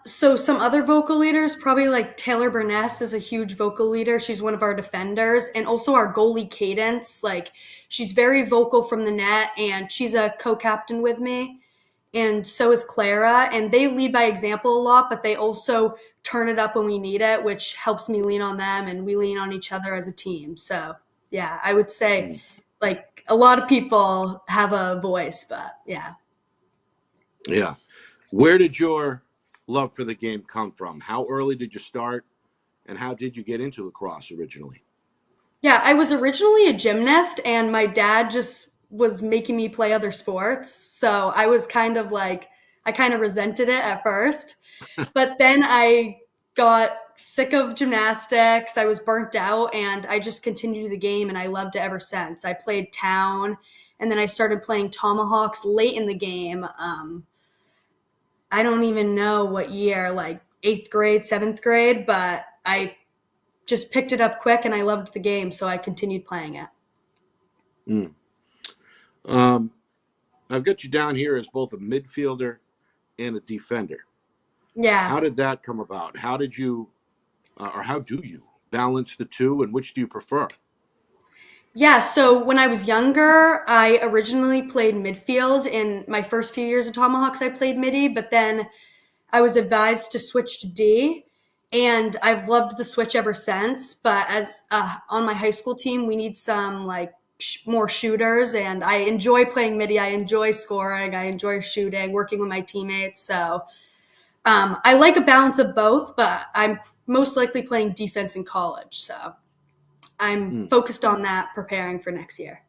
So some other vocal leaders, probably Taylor Burness is a huge vocal leader. She's one of our defenders, and also our goalie Cadence. She's very vocal from the net, and she's a co-captain with me. And so is Clara, and they lead by example a lot, but they also turn it up when we need it, which helps me lean on them, and we lean on each other as a team. So yeah, I would say a lot of people have a voice, but yeah. Yeah. Where did your love for the game come from? How early did you start, and how did you get into lacrosse originally? Yeah, I was originally a gymnast, and my dad just was making me play other sports. So I was I kind of resented it at first. But then I got sick of gymnastics. I was burnt out, and I just continued the game, and I loved it ever since. I played town, and then I started playing tomahawks late in the game. I don't even know what year, 8th grade, 7th grade, but I just picked it up quick, and I loved the game, so I continued playing it. I've got you down here as both a midfielder and a defender. Yeah. How did that come about? How did you, or how do you balance the two, and which do you prefer? Yeah, so when I was younger, I originally played midfield. In my first few years of Tomahawks, I played midi, but then I was advised to switch to D, and I've loved the switch ever since. But as on my high school team, we need some more shooters, and I enjoy playing midi. I enjoy scoring. I enjoy shooting, working with my teammates. So I like a balance of both, but I'm most likely playing defense in college. So I'm focused on that, preparing for next year.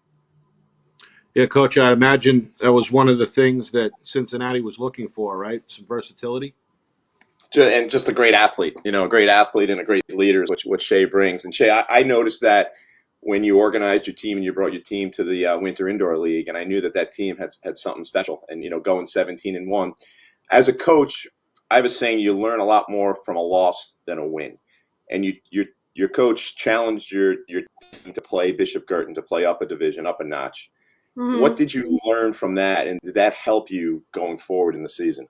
Yeah, Coach, I imagine that was one of the things that Cincinnati was looking for, right? Some versatility. And just a great athlete, a great athlete and a great leader, which Shay brings. And Shay, I noticed that when you organized your team and you brought your team to the Winter Indoor League, and I knew that team had something special. And going 17-1, as a coach, I was saying you learn a lot more from a loss than a win, and your coach challenged your team to play Bishop Girton, to play up a division, up a notch. Mm-hmm. What did you learn from that, and did that help you going forward in the season?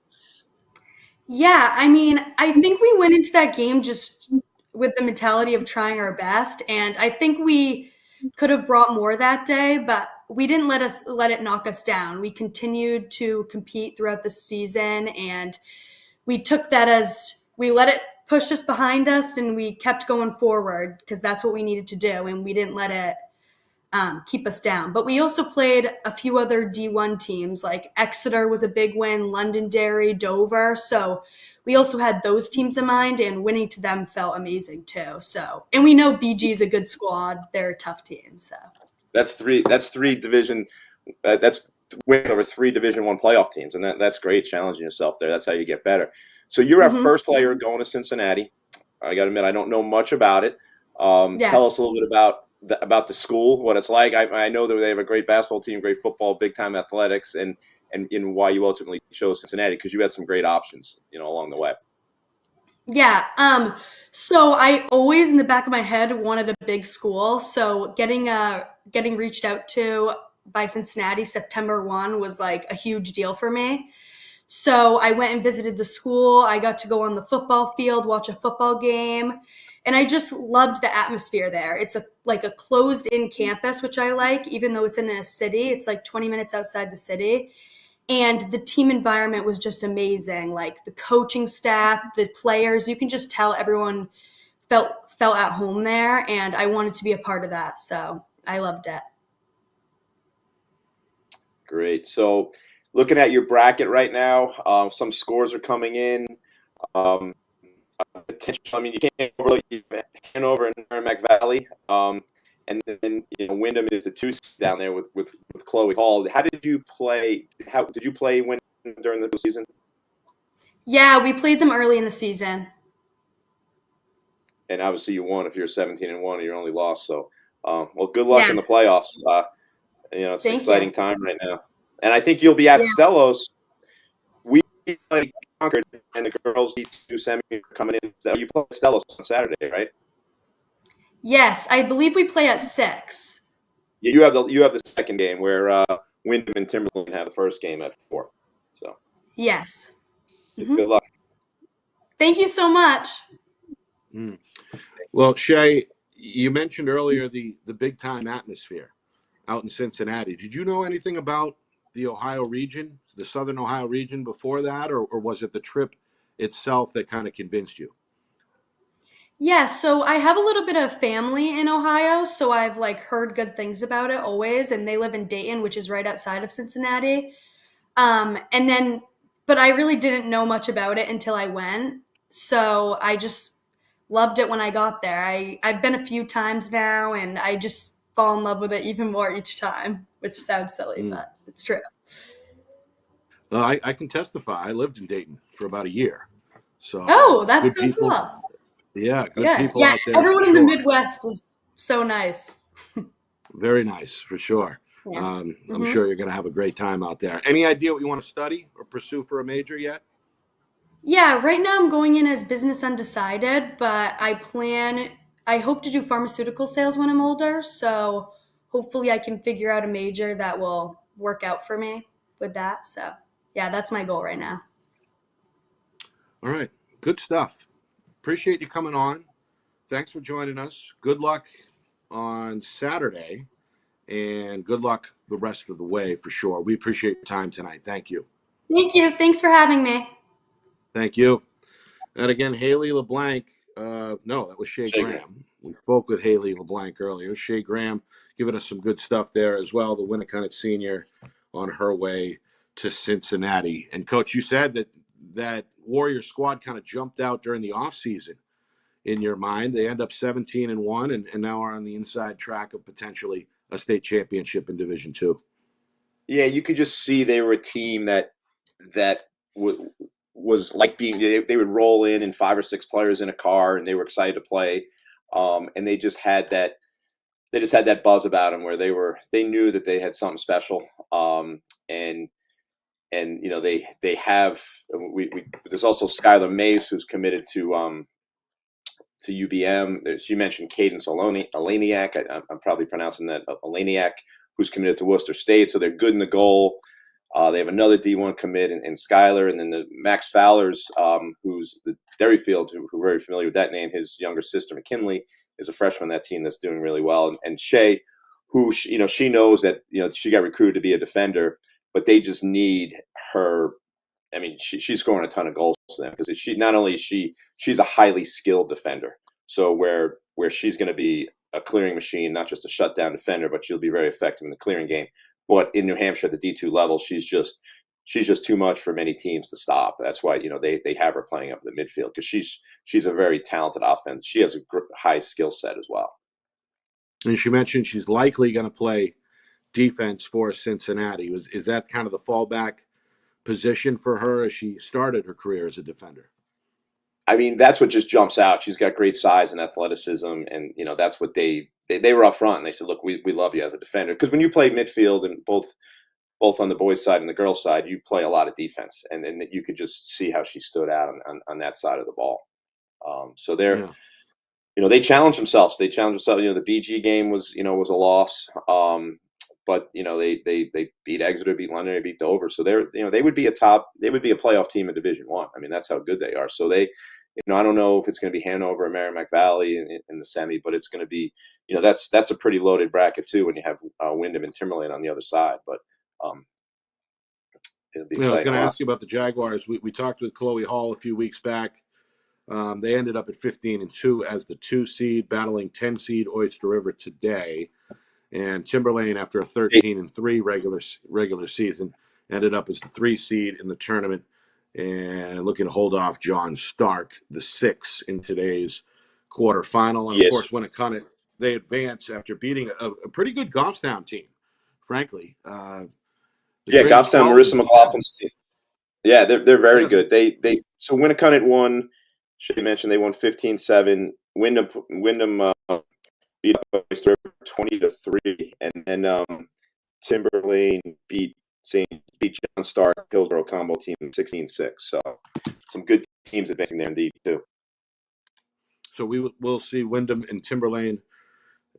Yeah, I mean, I think we went into that game just with the mentality of trying our best, and I think we could have brought more that day, but we didn't let it knock us down. We continued to compete throughout the season, and we took that as we let it push us behind us, and we kept going forward because that's what we needed to do, and we didn't let it keep us down. But we also played a few other D1 teams, like Exeter was a big win, Londonderry, Dover. So we also had those teams in mind, and winning to them felt amazing too. So, and we know BG is a good squad; they're a tough team. So that's three division. That's win over 3 Division I playoff teams, and that's great, challenging yourself there. That's how you get better. So you're our first player going to Cincinnati. I got to admit, I don't know much about it. Tell us a little bit about the school, what it's like. I know that they have a great basketball team, great football, big time athletics, and why you ultimately chose Cincinnati, because you had some great options, along the way. Yeah. So I always in the back of my head wanted a big school. So getting reached out to by Cincinnati September 1 was like a huge deal for me. So I went and visited the school. I got to go on the football field, watch a football game, and I just loved the atmosphere there. It's like a closed-in campus, which I like, even though it's in a city. It's like 20 minutes outside the city. And the team environment was just amazing. Like the coaching staff, the players, you can just tell everyone felt at home there, and I wanted to be a part of that. So I loved it. Great. So looking at your bracket right now, some scores are coming in. Potential. I mean, you can't overlook Hanover and Merrimack Valley, and then Wyndham is the 2 down there with Chloe Hall. How did you play? How did you play Wyndham during the season? Yeah, we played them early in the season. And obviously, you won if you're 17-1 and your only loss. So, well, good luck in the playoffs. It's an exciting time right now, and I think you'll be at Stellos. We play Concord, and the girls D2 semi are coming in. So you play Stellos on Saturday, right? Yes, I believe we play at 6. Yeah, you have the second game where Wyndham and Timberland have the first game at 4. So yes. Good luck. Thank you so much. Well, Shay, you mentioned earlier the big time atmosphere out in Cincinnati. Did you know anything about the Ohio region, the Southern Ohio region before that, or was it the trip itself that kind of convinced you? Yeah, so I have a little bit of family in Ohio, so I've heard good things about it always, and they live in Dayton, which is right outside of Cincinnati. But I really didn't know much about it until I went, so I just loved it when I got there. I've been a few times now, and I just fall in love with it even more each time, which sounds silly, but it's true. Well, I can testify. I lived in Dayton for about a year. So that's so people. cool. Yeah, good people Yeah, out there. everyone in the Midwest is so nice. Very nice, for sure. Yeah. I'm sure you're going to have a great time out there. Any idea what you want to study or pursue for a major yet? Yeah, right now I'm going in as business undecided, but I hope to do pharmaceutical sales when I'm older. So hopefully I can figure out a major that will work out for me with that. So yeah, that's my goal right now. All right. Good stuff. Appreciate you coming on. Thanks for joining us. Good luck on Saturday, and good luck the rest of the way for sure. We appreciate your time tonight. Thank you. Thank you. Thanks for having me. Thank you. And again, Haley LeBlanc. No, that was Shay Graham. We spoke with Haley LeBlanc earlier. Shay Graham giving us some good stuff there as well. The Winnicott senior on her way to Cincinnati. And Coach, you said that Warrior squad kind of jumped out during the offseason in your mind. They end up 17-1 and now are on the inside track of potentially a state championship in Division II. Yeah, you could just see they were a team that was like being. They would roll in 5 or 6 players in a car, and they were excited to play. And they just had that. They just had that buzz about them where they knew that they had something special. And they have. There's also Skylar Mays, who's committed to to UVM. She mentioned Cadence Alaniak. I'm probably pronouncing that Alaniak, who's committed to Worcester State. So they're good in the goal. They have another D1 commit in Skyler, and then the Max Fowler's, who's the Derryfield, who are very familiar with that name. His younger sister McKinley is a freshman on that team that's doing really well, and Shay, who she knows that she got recruited to be a defender, but they just need her. I mean, she's scoring a ton of goals for them because not only is she's a highly skilled defender, so where she's going to be a clearing machine, not just a shutdown defender, but she'll be very effective in the clearing game. But in New Hampshire at the D2 level, she's just too much for many teams to stop. That's why they have her playing up in the midfield because she's a very talented offense. She has a high skill set as well. And she mentioned she's likely going to play defense for Cincinnati. Is that kind of the fallback position for her as she started her career as a defender? I mean, that's what just jumps out. She's got great size and athleticism, and that's what they were up front and they said, look, we love you as a defender, because when you play midfield and both on the boys' side and the girls' side, you play a lot of defense, and you could just see how she stood out on that side of the ball. So they're, they challenged themselves. The BG game was a loss, but they beat Exeter, beat London, they beat Dover. So they would be a playoff team in Division I. I mean, that's how good they are. So they, I don't know if it's going to be Hanover or Merrimack Valley in the semi, but it's going to be, that's a pretty loaded bracket too when you have Wyndham and Timberlane on the other side. But it'll be exciting. I was going to ask you about the Jaguars. We talked with Chloe Hall a few weeks back. They ended up at 15-2 as the 2 seed, battling 10 seed Oyster River today. And Timberlane, after a 13-3 regular season, ended up as the 3 seed in the tournament and looking to hold off John Stark, the 6 in today's quarterfinal. And, of course, Winnicott, they advance after beating a pretty good Goffstown team, frankly. Goffstown, Marissa McLaughlin's team. Yeah, they're very good. So Winnicott won. Shay mentioned they won 15-7. Wyndham beat Oyster 20-3, and then Timberlane beat John Stark, Hillsborough combo team 16-6. So some good teams advancing there indeed too. So we'll see Wyndham and Timberlane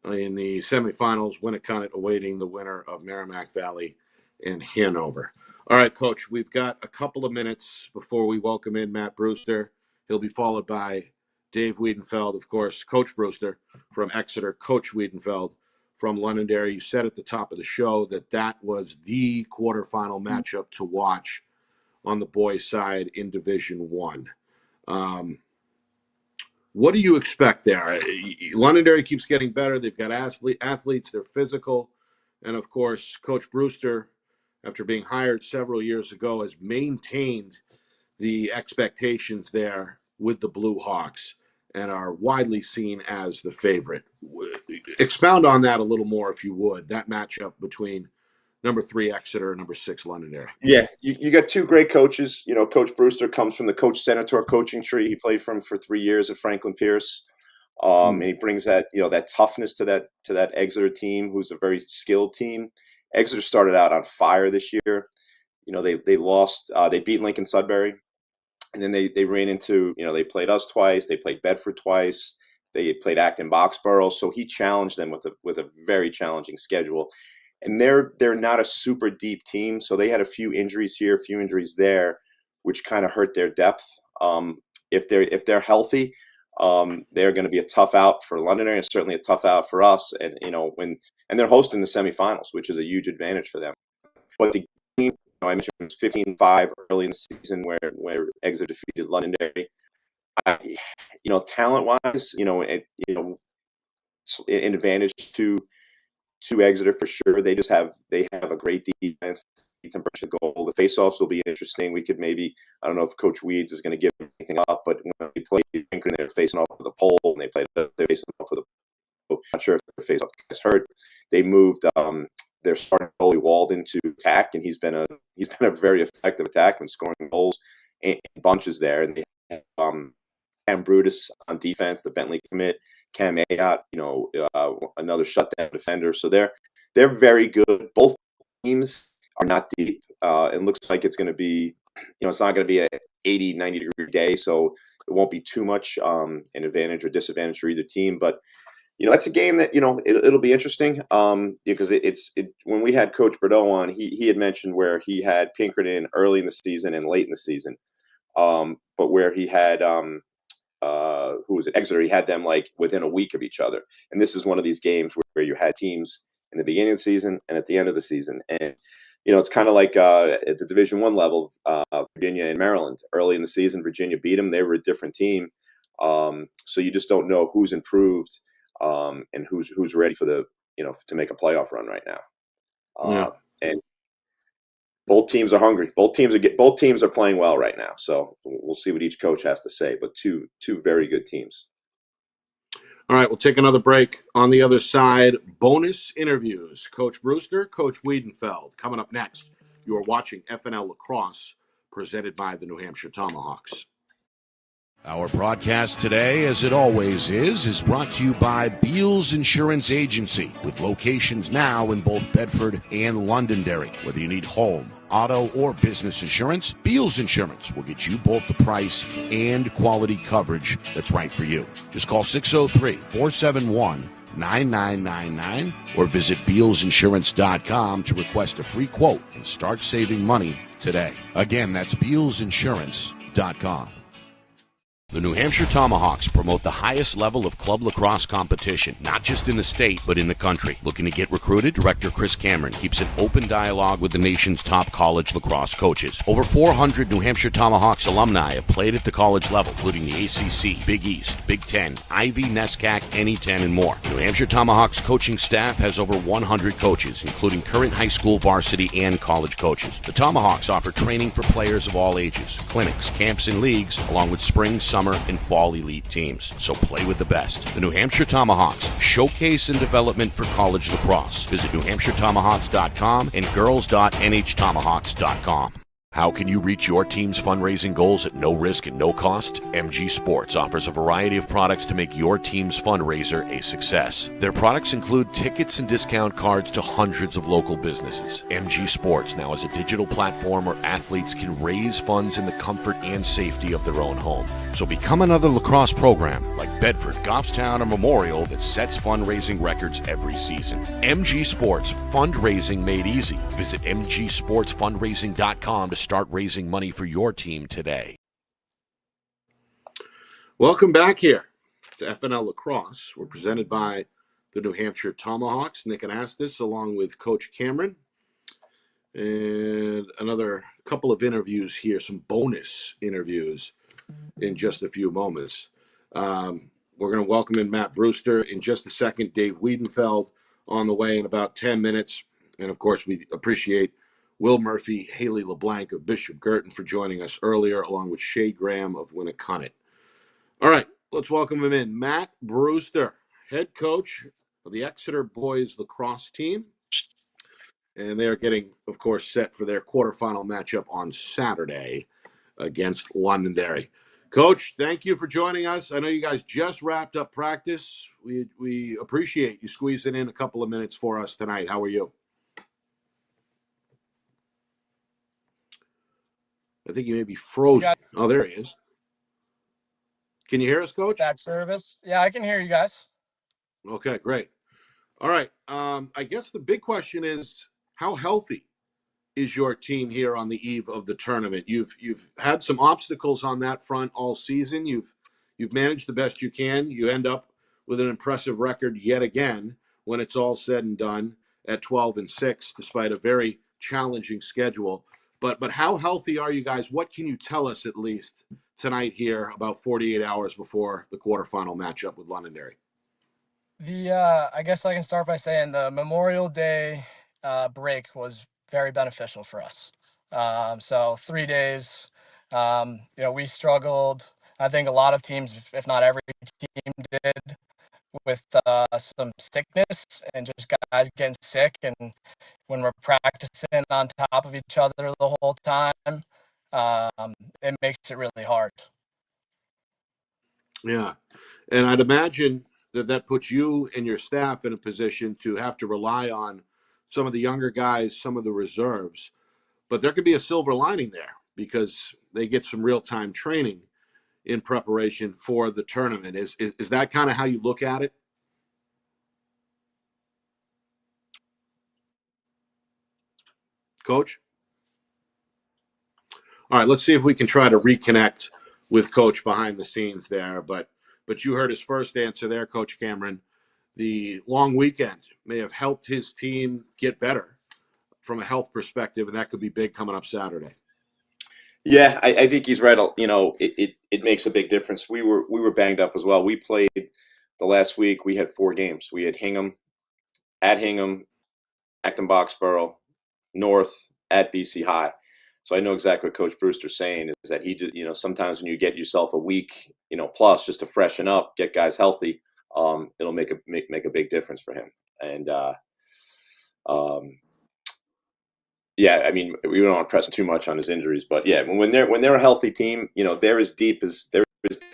in the semifinals. Winnicott awaiting the winner of Merrimack Valley and Hanover. All right, Coach, we've got a couple of minutes before we welcome in Matt Brewster. He'll be followed by Dave Wiedenfeld, of course, Coach Brewster from Exeter, Coach Wiedenfeld from Londonderry. You said at the top of the show that was the quarterfinal matchup to watch on the boys' side in Division I. What do you expect there? Londonderry keeps getting better. They've got athletes. They're physical. And, of course, Coach Brewster, after being hired several years ago, has maintained the expectations there with the Blue Hawks and are widely seen as the favorite. Expound on that a little more, if you would, that matchup between number 3 Exeter and number 6 Londonderry. Yeah, you got 2 great coaches. Coach Brewster comes from the Coach Senator coaching tree. He played for 3 years at Franklin Pierce. And he brings that, that toughness to that Exeter team, who's a very skilled team. Exeter started out on fire this year. They lost, they beat Lincoln Sudbury. And then they ran into, they played us twice. They played Bedford twice. They played Acton Boxborough. So he challenged them with a very challenging schedule. And they're not a super deep team. So they had a few injuries here, a few injuries there, which kind of hurt their depth. If they're healthy, they're going to be a tough out for Londonderry and certainly a tough out for us. And, and they're hosting the semifinals, which is a huge advantage for them. But the game, I mentioned it was 15-5 early in the season where Exeter defeated Londonderry. Talent-wise, an advantage to Exeter for sure. They have a great defense. The goal. The face-offs will be interesting. We could maybe, I don't know if Coach Weeds is going to give anything up, but when they played Lincoln, they're facing off with a pole, and they played they're facing off with a pole. I'm not sure if the face-off gets hurt. They moved their starting goalie Walden to attack, and he's been a very effective attackman, scoring goals in bunches there. And they have Cam Brutus on defense, the Bentley commit, Cam Ayotte, another shutdown defender. So they're very good. Both teams are not deep. It looks like it's going to be, it's not going to be an 80, 90-degree day. So, it won't be too much an advantage or disadvantage for either team. But it's a game that it'll be interesting because when we had Coach Bordeaux on, he had mentioned where he had Pinkerton early in the season and late in the season, but where he had who was it, Exeter, he had them like within a week of each other. And this is one of these games where you had teams in the beginning of the season and at the end of the season. And it's kind of like at the Division I level, Virginia and Maryland. Early in the season, Virginia beat them. They were a different team, so you just don't know who's improved and who's ready for the to make a playoff run right now. And both teams are hungry. Both teams are playing well right now. So we'll see what each coach has to say. But two very good teams. All right, we'll take another break. On the other side, bonus interviews. Coach Brewster, Coach Wiedenfeld. Coming up next, you are watching FNL Lacrosse, presented by the New Hampshire Tomahawks. Our broadcast today, as it always is brought to you by Beals Insurance Agency, with locations now in both Bedford and Londonderry. Whether you need home, auto, or business insurance, Beals Insurance will get you both the price and quality coverage that's right for you. Just call 603-471-9999 or visit BealsInsurance.com to request a free quote and start saving money today. Again, that's BealsInsurance.com. The New Hampshire Tomahawks promote the highest level of club lacrosse competition, not just in the state, but in the country. Looking to get recruited? Director Chris Cameron keeps an open dialogue with the nation's top college lacrosse coaches. Over 400 New Hampshire Tomahawks alumni have played at the college level, including the ACC, Big East, Big Ten, Ivy, NESCAC, NE10, and more. New Hampshire Tomahawks coaching staff has over 100 coaches, including current high school, varsity, and college coaches. The Tomahawks offer training for players of all ages, clinics, camps, and leagues, along with spring, summer, and fall elite teams. So play with the best. The New Hampshire Tomahawks, showcase and development for college lacrosse. Visit NewHampshireTomahawks.com and girls.nhtomahawks.com. How can you reach your team's fundraising goals at no risk and no cost? MG Sports offers a variety of products to make your team's fundraiser a success. Their products include tickets and discount cards to hundreds of local businesses. MG Sports now has a digital platform where athletes can raise funds in the comfort and safety of their own home. So become another lacrosse program like Bedford, Goffstown, or Memorial that sets fundraising records every season. MG Sports, fundraising made easy. Visit mgsportsfundraising.com to start raising money for your team today. Welcome back here to FNL Lacrosse. We're presented by the New Hampshire Tomahawks. Nick Anastas along with Coach Cameron. And another couple of interviews here, some bonus interviews in just a few moments. We're going to welcome in Matt Brewster in just a second. Dave Wiedenfeld on the way in about 10 minutes. And, of course, we appreciate Will Murphy, Haley LeBlanc of Bishop Girton for joining us earlier, along with Shay Graham of Winnicott. All right, let's welcome him in. Matt Brewster, head coach of the Exeter boys lacrosse team. And they're getting, of course, set for their quarterfinal matchup on Saturday against Londonderry. Coach, thank you for joining us. I know you guys just wrapped up practice. We appreciate you squeezing in a couple of minutes for us tonight. How are you? I think he may be frozen. Oh, there he is. Can you hear us, Coach? Bad service. Yeah, I can hear you guys. Okay, great. All right. I guess the big question is, how healthy is your team here on the eve of the tournament? You've had some obstacles on that front all season. You've managed the best you can. You end up with an impressive record yet again when it's all said and done at 12-6, despite a very challenging schedule. But how healthy are you guys? What can you tell us at least tonight here, about 48 hours before the quarterfinal matchup with Londonderry? I guess I can start by saying the Memorial Day break was very beneficial for us. So 3 days, we struggled. I think a lot of teams, if not every team, did with some sickness and just guys getting sick. And when we're practicing on top of each other the whole time, it makes it really hard. Yeah. And I'd imagine that puts you and your staff in a position to have to rely on some of the younger guys, some of the reserves. But there could be a silver lining there because they get some real-time training. in preparation for the tournament. Is that kind of how you look at it? Coach? All right, let's see if we can try to reconnect with Coach behind the scenes there. But you heard his first answer there, Coach Cameron. The long weekend may have helped his team get better from a health perspective, and that could be big coming up Saturday. Yeah, I think he's right. You know, it makes a big difference. We were banged up as well. We played the last week. We had 4 games. We had Hingham, Acton Boxborough, North, at BC High. So I know exactly what Coach Brewster's saying is that he just, you know, sometimes when you get yourself a week, you know, plus just to freshen up, get guys healthy, it'll make a big difference for him. And yeah, I mean, we don't want to press too much on his injuries, but yeah, when they're a healthy team, you know, they're as deep as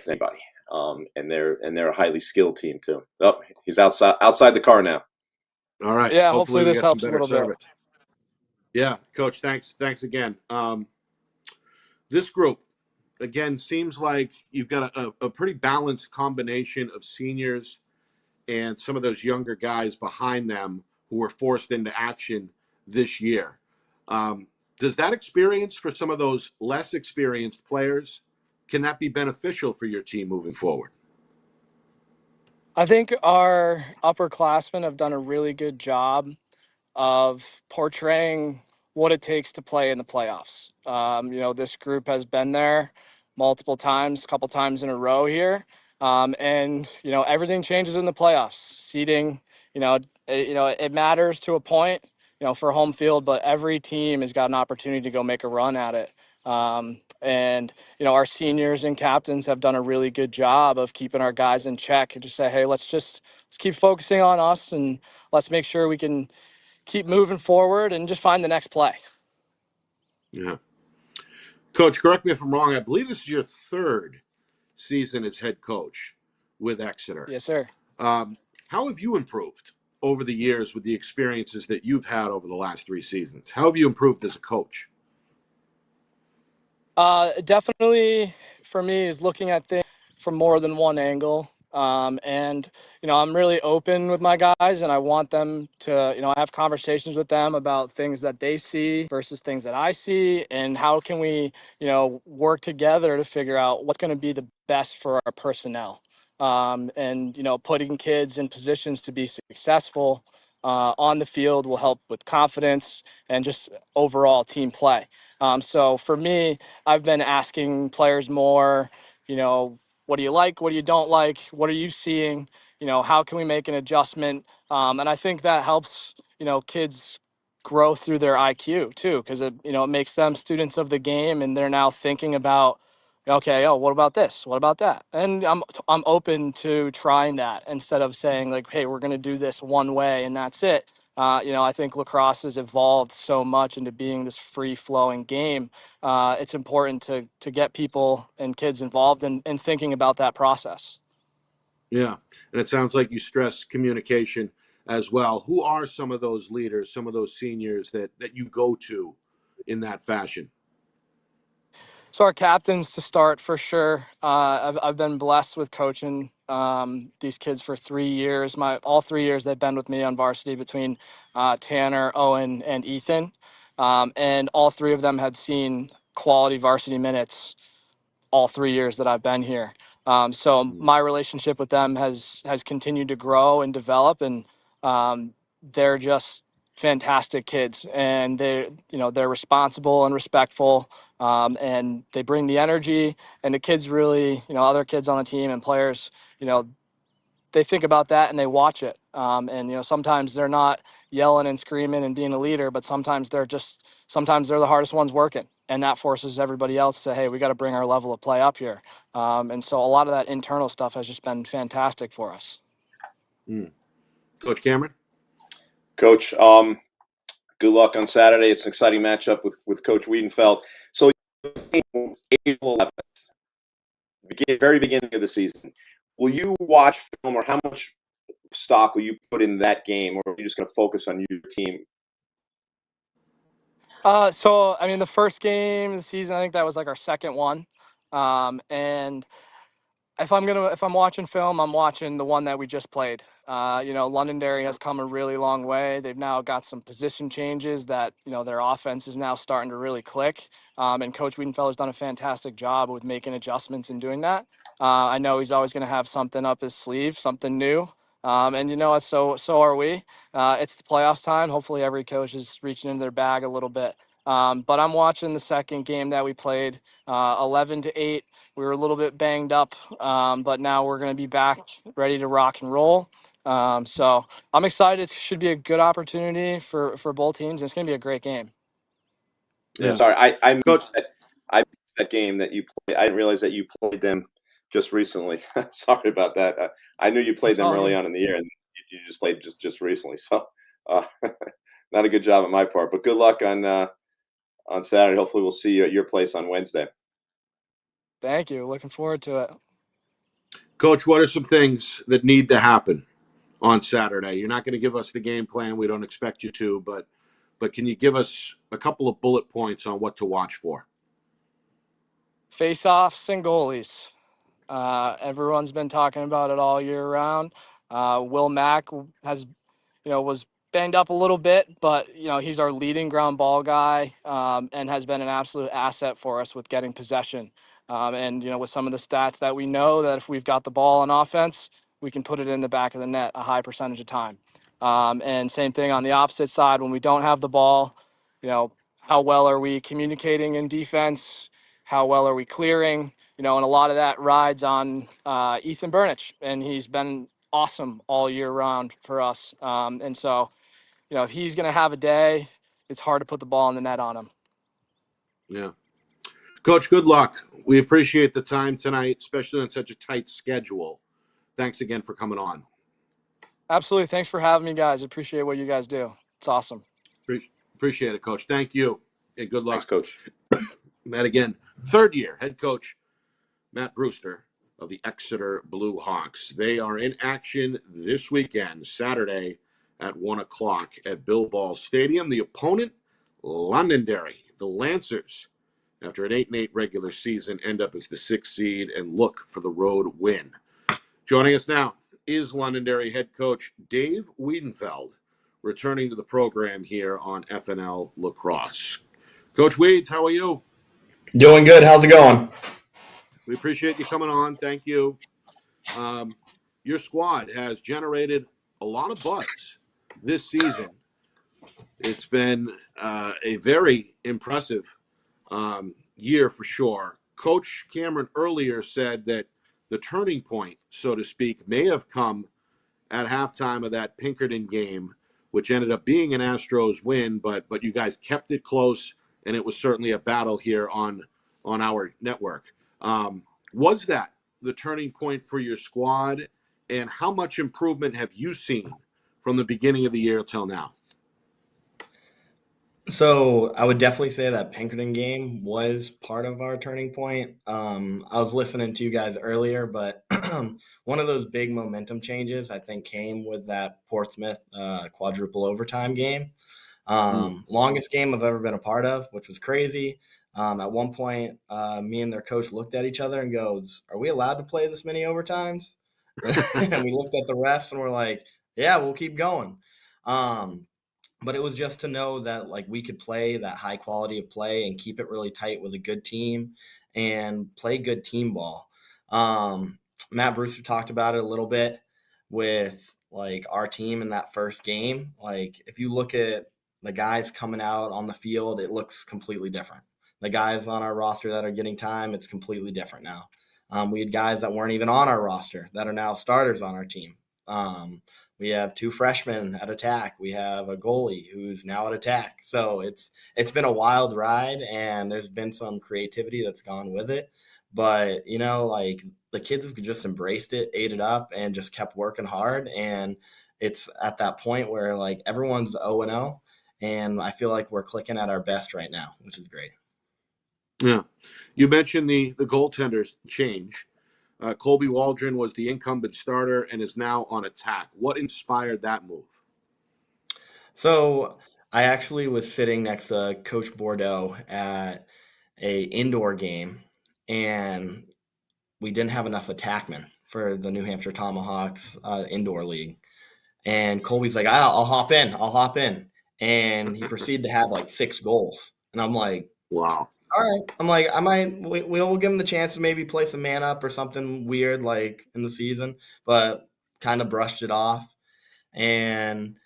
anybody, and they're a highly skilled team too. Oh, he's outside the car now. All right. Yeah, Hopefully we this get some helps a better little service. bit. Yeah, Coach, thanks again. This group, again, seems like you've got a pretty balanced combination of seniors and some of those younger guys behind them who were forced into action this year. Does that experience for some of those less experienced players, can that be beneficial for your team moving forward? I think our upperclassmen have done a really good job of portraying what it takes to play in the playoffs. You know, this group has been there multiple times, a couple times in a row here. And, you know, everything changes in the playoffs. Seeding, it matters to a point, you know, for home field, but every team has got an opportunity to go make a run at it. And, you know, our seniors and captains have done a really good job of keeping our guys in check and just say, hey, let's keep focusing on us and let's make sure we can keep moving forward and just find the next play. Yeah. Coach, correct me if I'm wrong. I believe this is your 3rd season as head coach with Exeter. Yes, sir. How have you improved over the years with the experiences that you've had over the last 3 seasons? How have you improved as a coach? Definitely for me is looking at things from more than one angle. And, you know, I'm really open with my guys and I want them to, you know, have conversations with them about things that they see versus things that I see and how can we, you know, work together to figure out what's going to be the best for our personnel. And, you know, putting kids in positions to be successful on the field will help with confidence and just overall team play. So for me, I've been asking players more, you know, what do you like? What do you don't like? What are you seeing? You know, how can we make an adjustment? And I think that helps, you know, kids grow through their IQ too, because it makes them students of the game and they're now thinking about, okay, oh, what about this? What about that? And I'm open to trying that instead of saying like, hey, we're going to do this one way and that's it. I think lacrosse has evolved so much into being this free-flowing game. It's important to get people and kids involved in thinking about that process. Yeah, and it sounds like you stress communication as well. Who are some of those leaders, some of those seniors that you go to in that fashion? So our captains to start for sure. I've been blessed with coaching these kids for 3 years. All 3 years they've been with me on varsity between Tanner, Owen, and Ethan, and all 3 of them had seen quality varsity minutes all 3 years that I've been here. So my relationship with them has continued to grow and develop, and they're just fantastic kids, and they're responsible and respectful, and they bring the energy. And the kids really, other kids on the team and players, they think about that and they watch it. And sometimes they're not yelling and screaming and being a leader, but sometimes they're the hardest ones working, and that forces everybody else to, hey, we got to bring our level of play up here. And so a lot of that internal stuff has just been fantastic for us. Coach Cameron? Coach, good luck on Saturday. It's an exciting matchup with Coach Wiedenfeld. So April 11th, very beginning of the season, will you watch film, or how much stock will you put in that game, or are you just going to focus on your team? So, I mean, the first game of the season, I think that was like our second one. And if I'm watching film, I'm watching the one that we just played. Londonderry has come a really long way. They've now got some position changes that, their offense is now starting to really click. And Coach Wiedenfeld has done a fantastic job with making adjustments and doing that. I know he's always going to have something up his sleeve, something new. And you know what? So are we. It's the playoffs time. Hopefully every coach is reaching into their bag a little bit. But I'm watching the second game that we played, 11-8. We were a little bit banged up, but now we're going to be back ready to rock and roll. So I'm excited. It should be a good opportunity for both teams. And it's going to be a great game. Yeah. Sorry, I missed Coach, that game that you played. I didn't realize that you played them just recently. Sorry about that. I knew you played them early on in the year, and you just played just recently. So, not a good job on my part. But good luck on Saturday. Hopefully, we'll see you at your place on Wednesday. Thank you. Looking forward to it. Coach, what are some things that need to happen on Saturday? You're not going to give us the game plan. We don't expect you to, but can you give us a couple of bullet points on what to watch for? Face-offs and goalies. Everyone's been talking about it all year round. Will Mack was banged up a little bit, but he's our leading ground ball guy, and has been an absolute asset for us with getting possession. And with some of the stats that we know, that if we've got the ball on offense, we can put it in the back of the net a high percentage of time. And same thing on the opposite side, when we don't have the ball, how well are we communicating in defense? How well are we clearing? And a lot of that rides on Ethan Burnich, and he's been awesome all year round for us. And so, if he's going to have a day, it's hard to put the ball in the net on him. Yeah. Coach, good luck. We appreciate the time tonight, especially on such a tight schedule. Thanks again for coming on. Absolutely. Thanks for having me, guys. Appreciate what you guys do. It's awesome. Appreciate it, Coach. Thank you, and good luck. Thanks, Coach. Matt, again, third year head coach Matt Brewster of the Exeter Blue Hawks. They are in action this weekend, Saturday at 1 o'clock at Bill Ball Stadium. The opponent, Londonderry. The Lancers, after an 8-8 regular season, end up as the 6th seed and look for the road win. Joining us now is Londonderry head coach Dave Wiedenfeld, returning to the program here on FNL Lacrosse. Coach Weeds, how are you? Doing good. How's it going? We appreciate you coming on. Thank you. Your squad has generated a lot of buzz this season. It's been a very impressive year for sure. Coach Cameron earlier said that the turning point, so to speak, may have come at halftime of that Pinkerton game, which ended up being an Astros win, but you guys kept it close, and it was certainly a battle here on our network. Was that the turning point for your squad, and how much improvement have you seen from the beginning of the year till now? So I would definitely say that Pinkerton game was part of our turning point. I was listening to you guys earlier, but one of those big momentum changes, I think, came with that Portsmouth quadruple overtime game. Longest game I've ever been a part of, which was crazy. At one point, me and their coach looked at each other and goes, "Are we allowed to play this many overtimes?" And we looked at the refs and we're like, "Yeah, we'll keep going." But it was just to know that we could play that high quality of play and keep it really tight with a good team and play good team ball. Matt Brewster talked about it a little bit with our team in that first game. If you look at the guys coming out on the field, it looks completely different. The guys on our roster that are getting time, it's completely different now. We had guys that weren't even on our roster that are now starters on our team. We have 2 freshmen at attack. We have a goalie who's now at attack. So it's been a wild ride, and there's been some creativity that's gone with it. But, the kids have just embraced it, ate it up, and just kept working hard. And it's at that point where, everyone's 0-0, and I feel like we're clicking at our best right now, which is great. Yeah. You mentioned the goaltenders change. Colby Waldron was the incumbent starter and is now on attack. What inspired that move? So I actually was sitting next to Coach Bordeaux at a indoor game, and we didn't have enough attackmen for the New Hampshire Tomahawks indoor league. And Colby's like, I'll hop in. And he proceeded to have like 6 goals. And I'm like, Wow. all right. I'm like, we'll give him the chance to maybe play some man up or something weird like in the season, but kind of brushed it off. And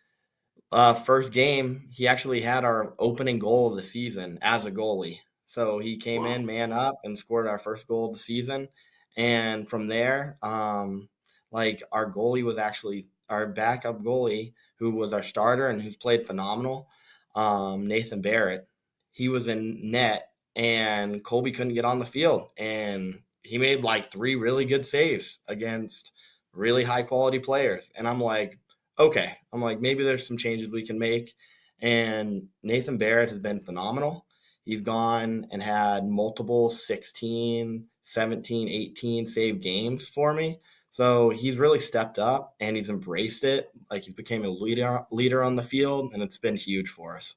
first game, he actually had our opening goal of the season as a goalie. So he came in man up and scored our first goal of the season. And from there, like our goalie was actually our backup goalie, who was our starter and who's played phenomenal, Nathan Barrett. He was in net, and Colby couldn't get on the field. And he made like 3 really good saves against really high quality players. And I'm like, okay. I'm like, maybe there's some changes we can make. And Nathan Barrett has been phenomenal. He's gone and had multiple 16, 17, 18 save games for me. So he's really stepped up and he's embraced it. Like he became a leader on the field, and it's been huge for us.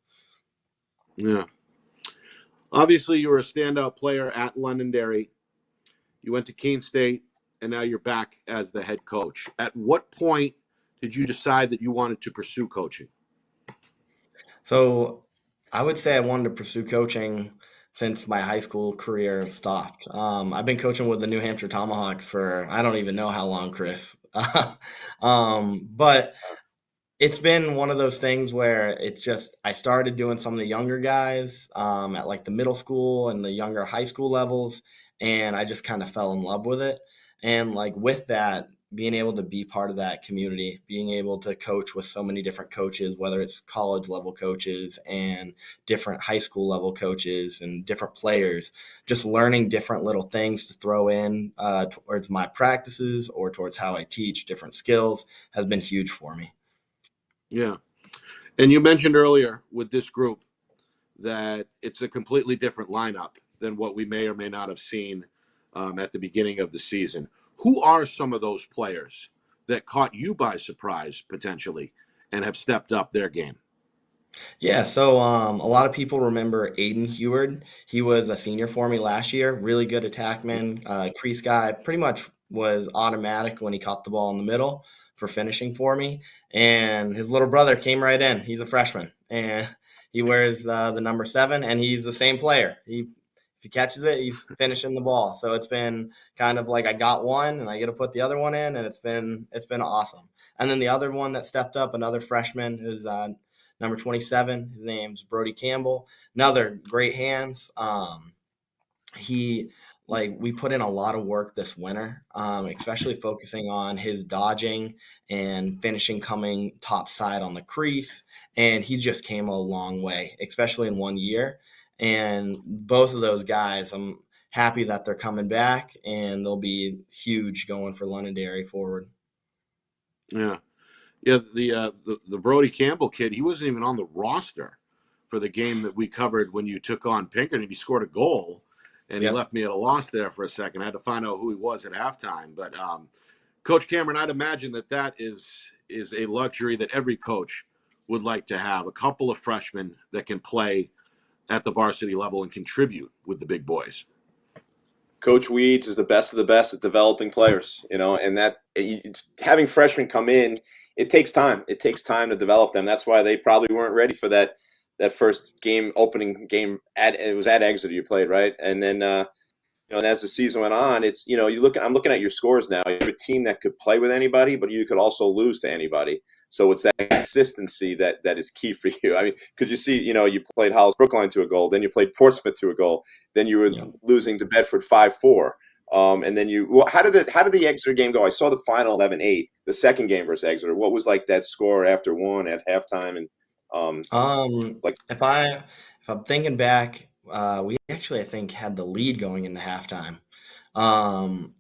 Yeah. Obviously, you were a standout player at Londonderry. You went to Keene State, and now you're back as the head coach. At what point did you decide that you wanted to pursue coaching? So I would say I wanted to pursue coaching since my high school career stopped. I've been coaching with the New Hampshire Tomahawks for I don't even know how long, Chris. But it's been one of those things where it's just I started doing some of the younger guys at like the middle school and the younger high school levels, and I just kind of fell in love with it. And like with that, being able to be part of that community, being able to coach with so many different coaches, whether it's college level coaches and different high school level coaches and different players, just learning different little things to throw in towards my practices or towards how I teach different skills has been huge for me. Yeah. And you mentioned earlier with this group that it's a completely different lineup than what we may or may not have seen at the beginning of the season. Who are some of those players that caught you by surprise potentially and have stepped up their game? Yeah, so a lot of people remember Aiden Heward. He was a senior for me last year, really good attackman, crease guy, pretty much was automatic when he caught the ball in the middle for finishing for me. And his little brother came right in. He's a freshman, and he wears the number 7, and he's the same player. If he catches it, he's finishing the ball. So it's been kind of like I got one, and I get to put the other one in, and it's been awesome. And then the other one that stepped up, another freshman, is number 27. His name's Brody Campbell. Another great hands. We put in a lot of work this winter, especially focusing on his dodging and finishing coming top side on the crease. And he just came a long way, especially in 1 year. And both of those guys, I'm happy that they're coming back, and they'll be huge going for Londonderry forward. Yeah. Yeah, the Brody Campbell kid, he wasn't even on the roster for the game that we covered when you took on Pinkerton. He scored a goal, and he left me at a loss there for a second. I had to find out who he was at halftime. But Coach Cameron, I'd imagine that is a luxury that every coach would like to have, a couple of freshmen that can play at the varsity level and contribute with the big boys. Coach Weeds is the best of the best at developing players, and that having freshmen come in, it takes time. It takes time to develop them. That's why they probably weren't ready for that first game, opening game. It was at Exeter you played, right? And then, and as the season went on, it's I'm looking at your scores now. You have a team that could play with anybody, but you could also lose to anybody. So it's that consistency that is key for you. I mean, because you see, you played Hollis Brookline to a goal, then you played Portsmouth to a goal, then you were losing to Bedford 5-4. And then how did the Exeter game go? I saw the final 11-8, the second game versus Exeter. What was like that score after one at halftime? And if I'm thinking back, we actually, I think, had the lead going into halftime.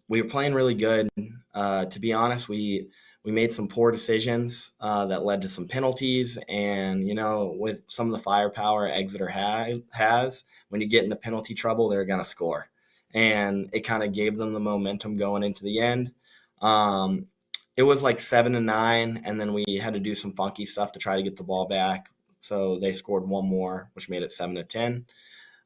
We were playing really good. To be honest, we made some poor decisions that led to some penalties. And, with some of the firepower Exeter has, when you get into penalty trouble, they're going to score. And it kind of gave them the momentum going into the end. It was like 7-9, and then we had to do some funky stuff to try to get the ball back. So they scored one more, which made it 7-10.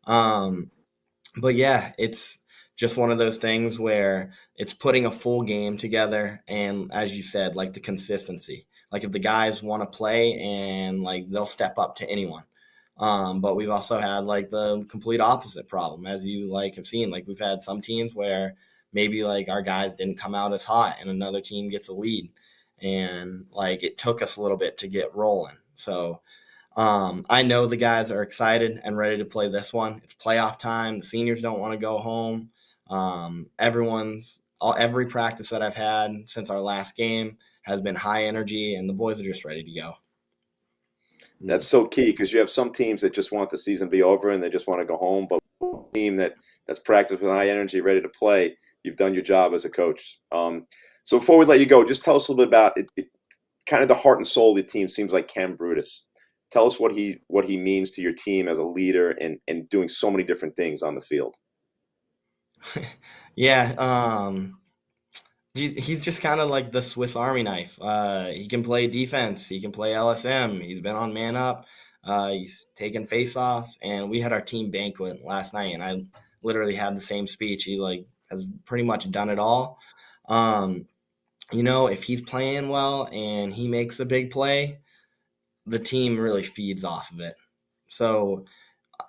But yeah, it's just one of those things where it's putting a full game together. And as you said, like the consistency, like if the guys want to play and like they'll step up to anyone. But we've also had like the complete opposite problem, as you like have seen. Like we've had some teams where maybe like our guys didn't come out as hot and another team gets a lead. And like it took us a little bit to get rolling. So I know the guys are excited and ready to play this one. It's playoff time. The seniors don't want to go home. Every practice that I've had since our last game has been high energy, and the boys are just ready to go. That's so key, because you have some teams that just want the season to be over and they just want to go home. But a team that's practiced with high energy, ready to play, you've done your job as a coach. So before we let you go, just tell us a little bit about it. Kind of the heart and soul of the team seems like Cam Brutus. Tell us what he means to your team as a leader and doing so many different things on the field. Yeah, he's just kind of like the Swiss Army knife. He can play defense. He can play LSM. He's been on man up. He's taken face-offs. And we had our team banquet last night, and I literally had the same speech. He like has pretty much done it all. If he's playing well and he makes a big play, the team really feeds off of it. So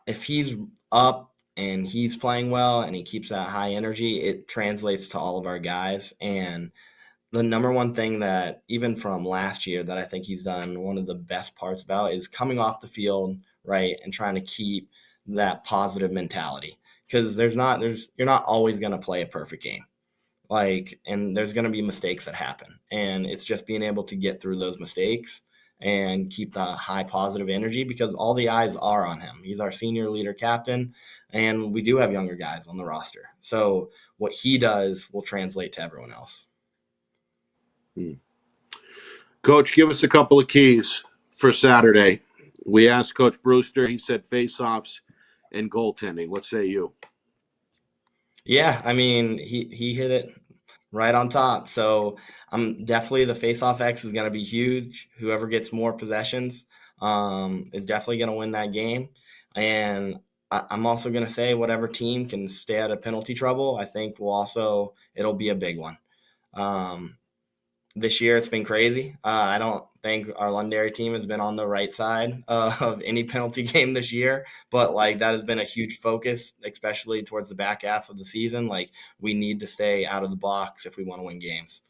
if he's up and he's playing well and he keeps that high energy, it translates to all of our guys. And the number one thing that even from last year that I think he's done one of the best parts about is coming off the field, right, and trying to keep that positive mentality, because you're not always going to play a perfect game. And there's going to be mistakes that happen, and it's just being able to get through those mistakes and keep the high positive energy, because all the eyes are on him. He's our senior leader captain, and we do have younger guys on the roster. So what he does will translate to everyone else. Coach, give us a couple of keys for Saturday. We asked Coach Brewster. He said face-offs and goaltending. What say you? Yeah, I mean, he hit it right on top. So definitely the face-off X is going to be huge. Whoever gets more possessions is definitely going to win that game. And I'm also going to say whatever team can stay out of penalty trouble, I think it'll be a big one. This year it's been crazy. I don't think our Londonderry team has been on the right side of any penalty game this year, but that has been a huge focus, especially towards the back half of the season. We need to stay out of the box if we want to win games.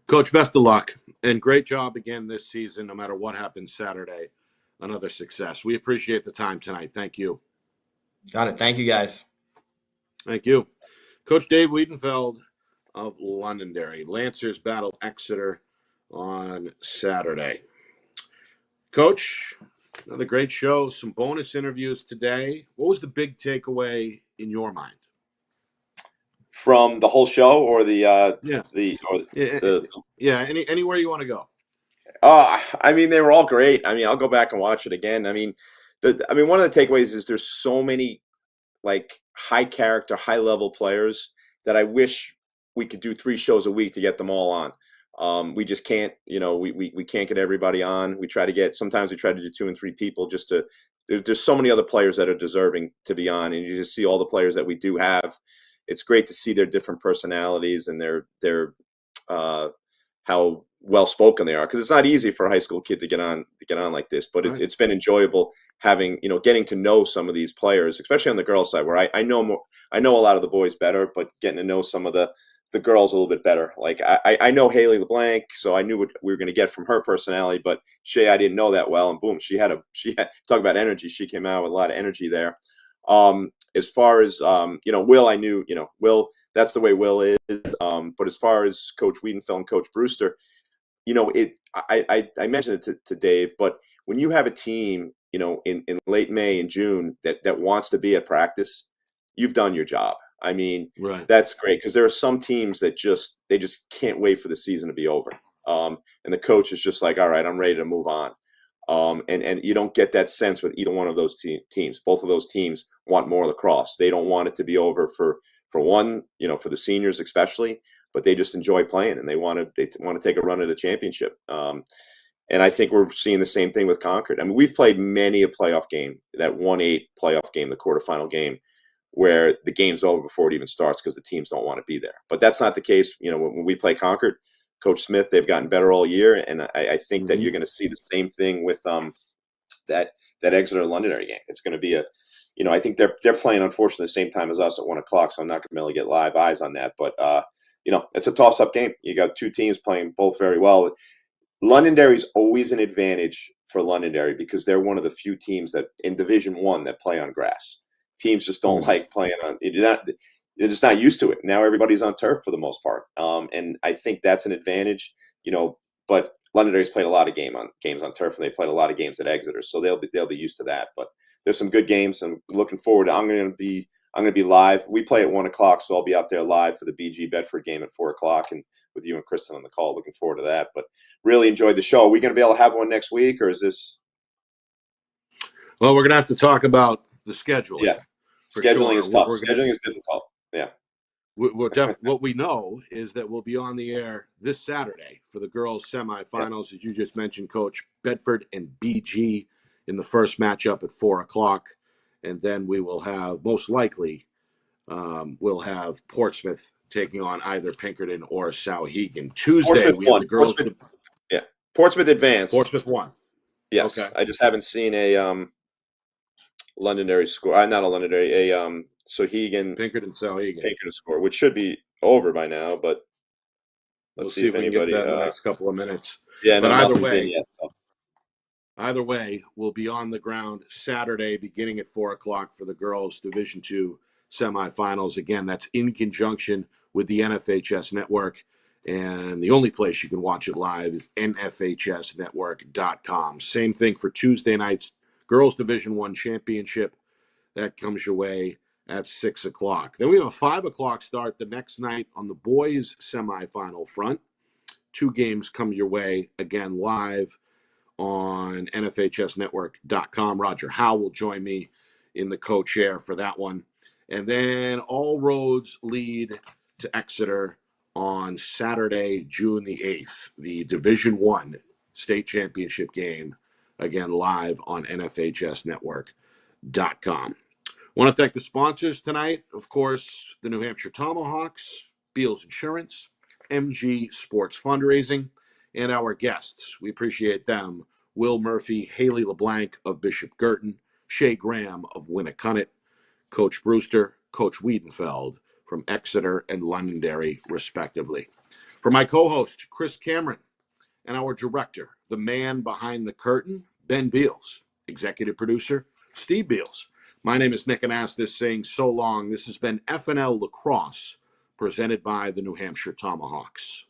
Coach, best of luck and great job again this season. No matter what happens Saturday, another success. We appreciate the time tonight. Thank you. Got it. Thank you, guys. Thank you. Coach Dave Wiedenfeld of Londonderry. Lancers battle Exeter on Saturday. Coach, another great show. Some bonus interviews today. What was the big takeaway in your mind? From the whole show, or anywhere you want to go. I mean, they were all great. I mean, I'll go back and watch it again. I mean, one of the takeaways is there's so many high character, high level players that I wish we could do 3 shows a week to get them all on. We just can't, we can't get everybody on. Sometimes we try to do 2 and 3 people just to, there's so many other players that are deserving to be on. And you just see all the players that we do have. It's great to see their different personalities and their how well spoken they are. Cause it's not easy for a high school kid to get on like this, but it's been enjoyable having, getting to know some of these players, especially on the girls' side, where I know a lot of the boys better, but getting to know some of the girls a little bit better. I know Haley LeBlanc, so I knew what we were going to get from her personality, but Shay, I didn't know that well. And boom, she had talk about energy. She came out with a lot of energy there. As far as, Will, I knew, Will, that's the way Will is. But as far as Coach Wiedenfeld and Coach Brewster, I mentioned it to Dave, but when you have a team, in late May and June that wants to be at practice, you've done your job. I mean, That's great, because there are some teams that they just can't wait for the season to be over. And the coach is just like, all right, I'm ready to move on. And you don't get that sense with either one of those teams. Both of those teams want more lacrosse. They don't want it to be over for one, for the seniors especially, but they just enjoy playing and they want to take a run at a championship. And I think we're seeing the same thing with Concord. I mean, we've played many a playoff game, that 1-8 playoff game, the quarterfinal game. where the game's over before it even starts because the teams don't want to be there. But that's not the case. When we play Concord, Coach Smith, they've gotten better all year, and I think that you're going to see the same thing with that Exeter Londonderry game. It's going to be I think they're playing unfortunately the same time as us at 1 o'clock, so I'm not going to be able to get live eyes on that. But it's a toss-up game. You got two teams playing both very well. Londonderry's always an advantage for Londonderry because they're one of the few teams that in Division I that play on grass. Teams just don't like playing on. They're just not used to it. Now everybody's on turf for the most part, and I think that's an advantage. But Londonderry's played a lot of games on turf, and they played a lot of games at Exeter, so they'll be used to that. But there's some good games. I'm looking forward. I'm going to be live. We play at 1 o'clock, so I'll be out there live for the BG Bedford game at 4 o'clock, and with you and Kristen on the call. Looking forward to that. But really enjoyed the show. Are we going to be able to have one next week, or is this? Well, we're going to have to talk about the scheduling. Yeah, scheduling is tough. Scheduling is difficult. Yeah. What we know is that we'll be on the air this Saturday for the girls' semifinals, as you just mentioned, Coach. Bedford and BG in the first matchup at 4 o'clock. And then we will have, most likely, we'll have Portsmouth taking on either Pinkerton or Souhegan. Tuesday, we have the girls. Portsmouth advanced. Portsmouth won. Yes. Okay. I just haven't seen a Londonderry score. Not a Londonderry, Souhegan. Pinkerton score, which should be over by now, but let's see if anybody get that in the next couple of minutes. Yeah, but either way. Either way, we'll be on the ground Saturday beginning at 4 o'clock for the girls' Division II semifinals. Again, that's in conjunction with the NFHS Network. And the only place you can watch it live is nfhsnetwork.com. Same thing for Tuesday night's girls' Division I championship. That comes your way at 6 o'clock. Then we have a 5 o'clock start the next night on the boys' semifinal front. 2 games come your way, again, live on nfhsnetwork.com. Roger Howe will join me in the co-chair for that one. And then all roads lead to Exeter on Saturday, June the 8th, the Division I state championship game, again, live on nfhsnetwork.com. I want to thank the sponsors tonight, of course, the New Hampshire Tomahawks, Beals Insurance, MG Sports Fundraising, and our guests. We appreciate them. Will Murphy, Haley LeBlanc of Bishop Girton, Shay Graham of Winnicunnet, Coach Brewster, Coach Wiedenfeld from Exeter and Londonderry, respectively. For my co-host, Chris Cameron, and our director, the man behind the curtain, Ben Beals, executive producer, Steve Beals. My name is Nick Anastas saying so long. This has been FNL Lacrosse, presented by the New Hampshire Tomahawks.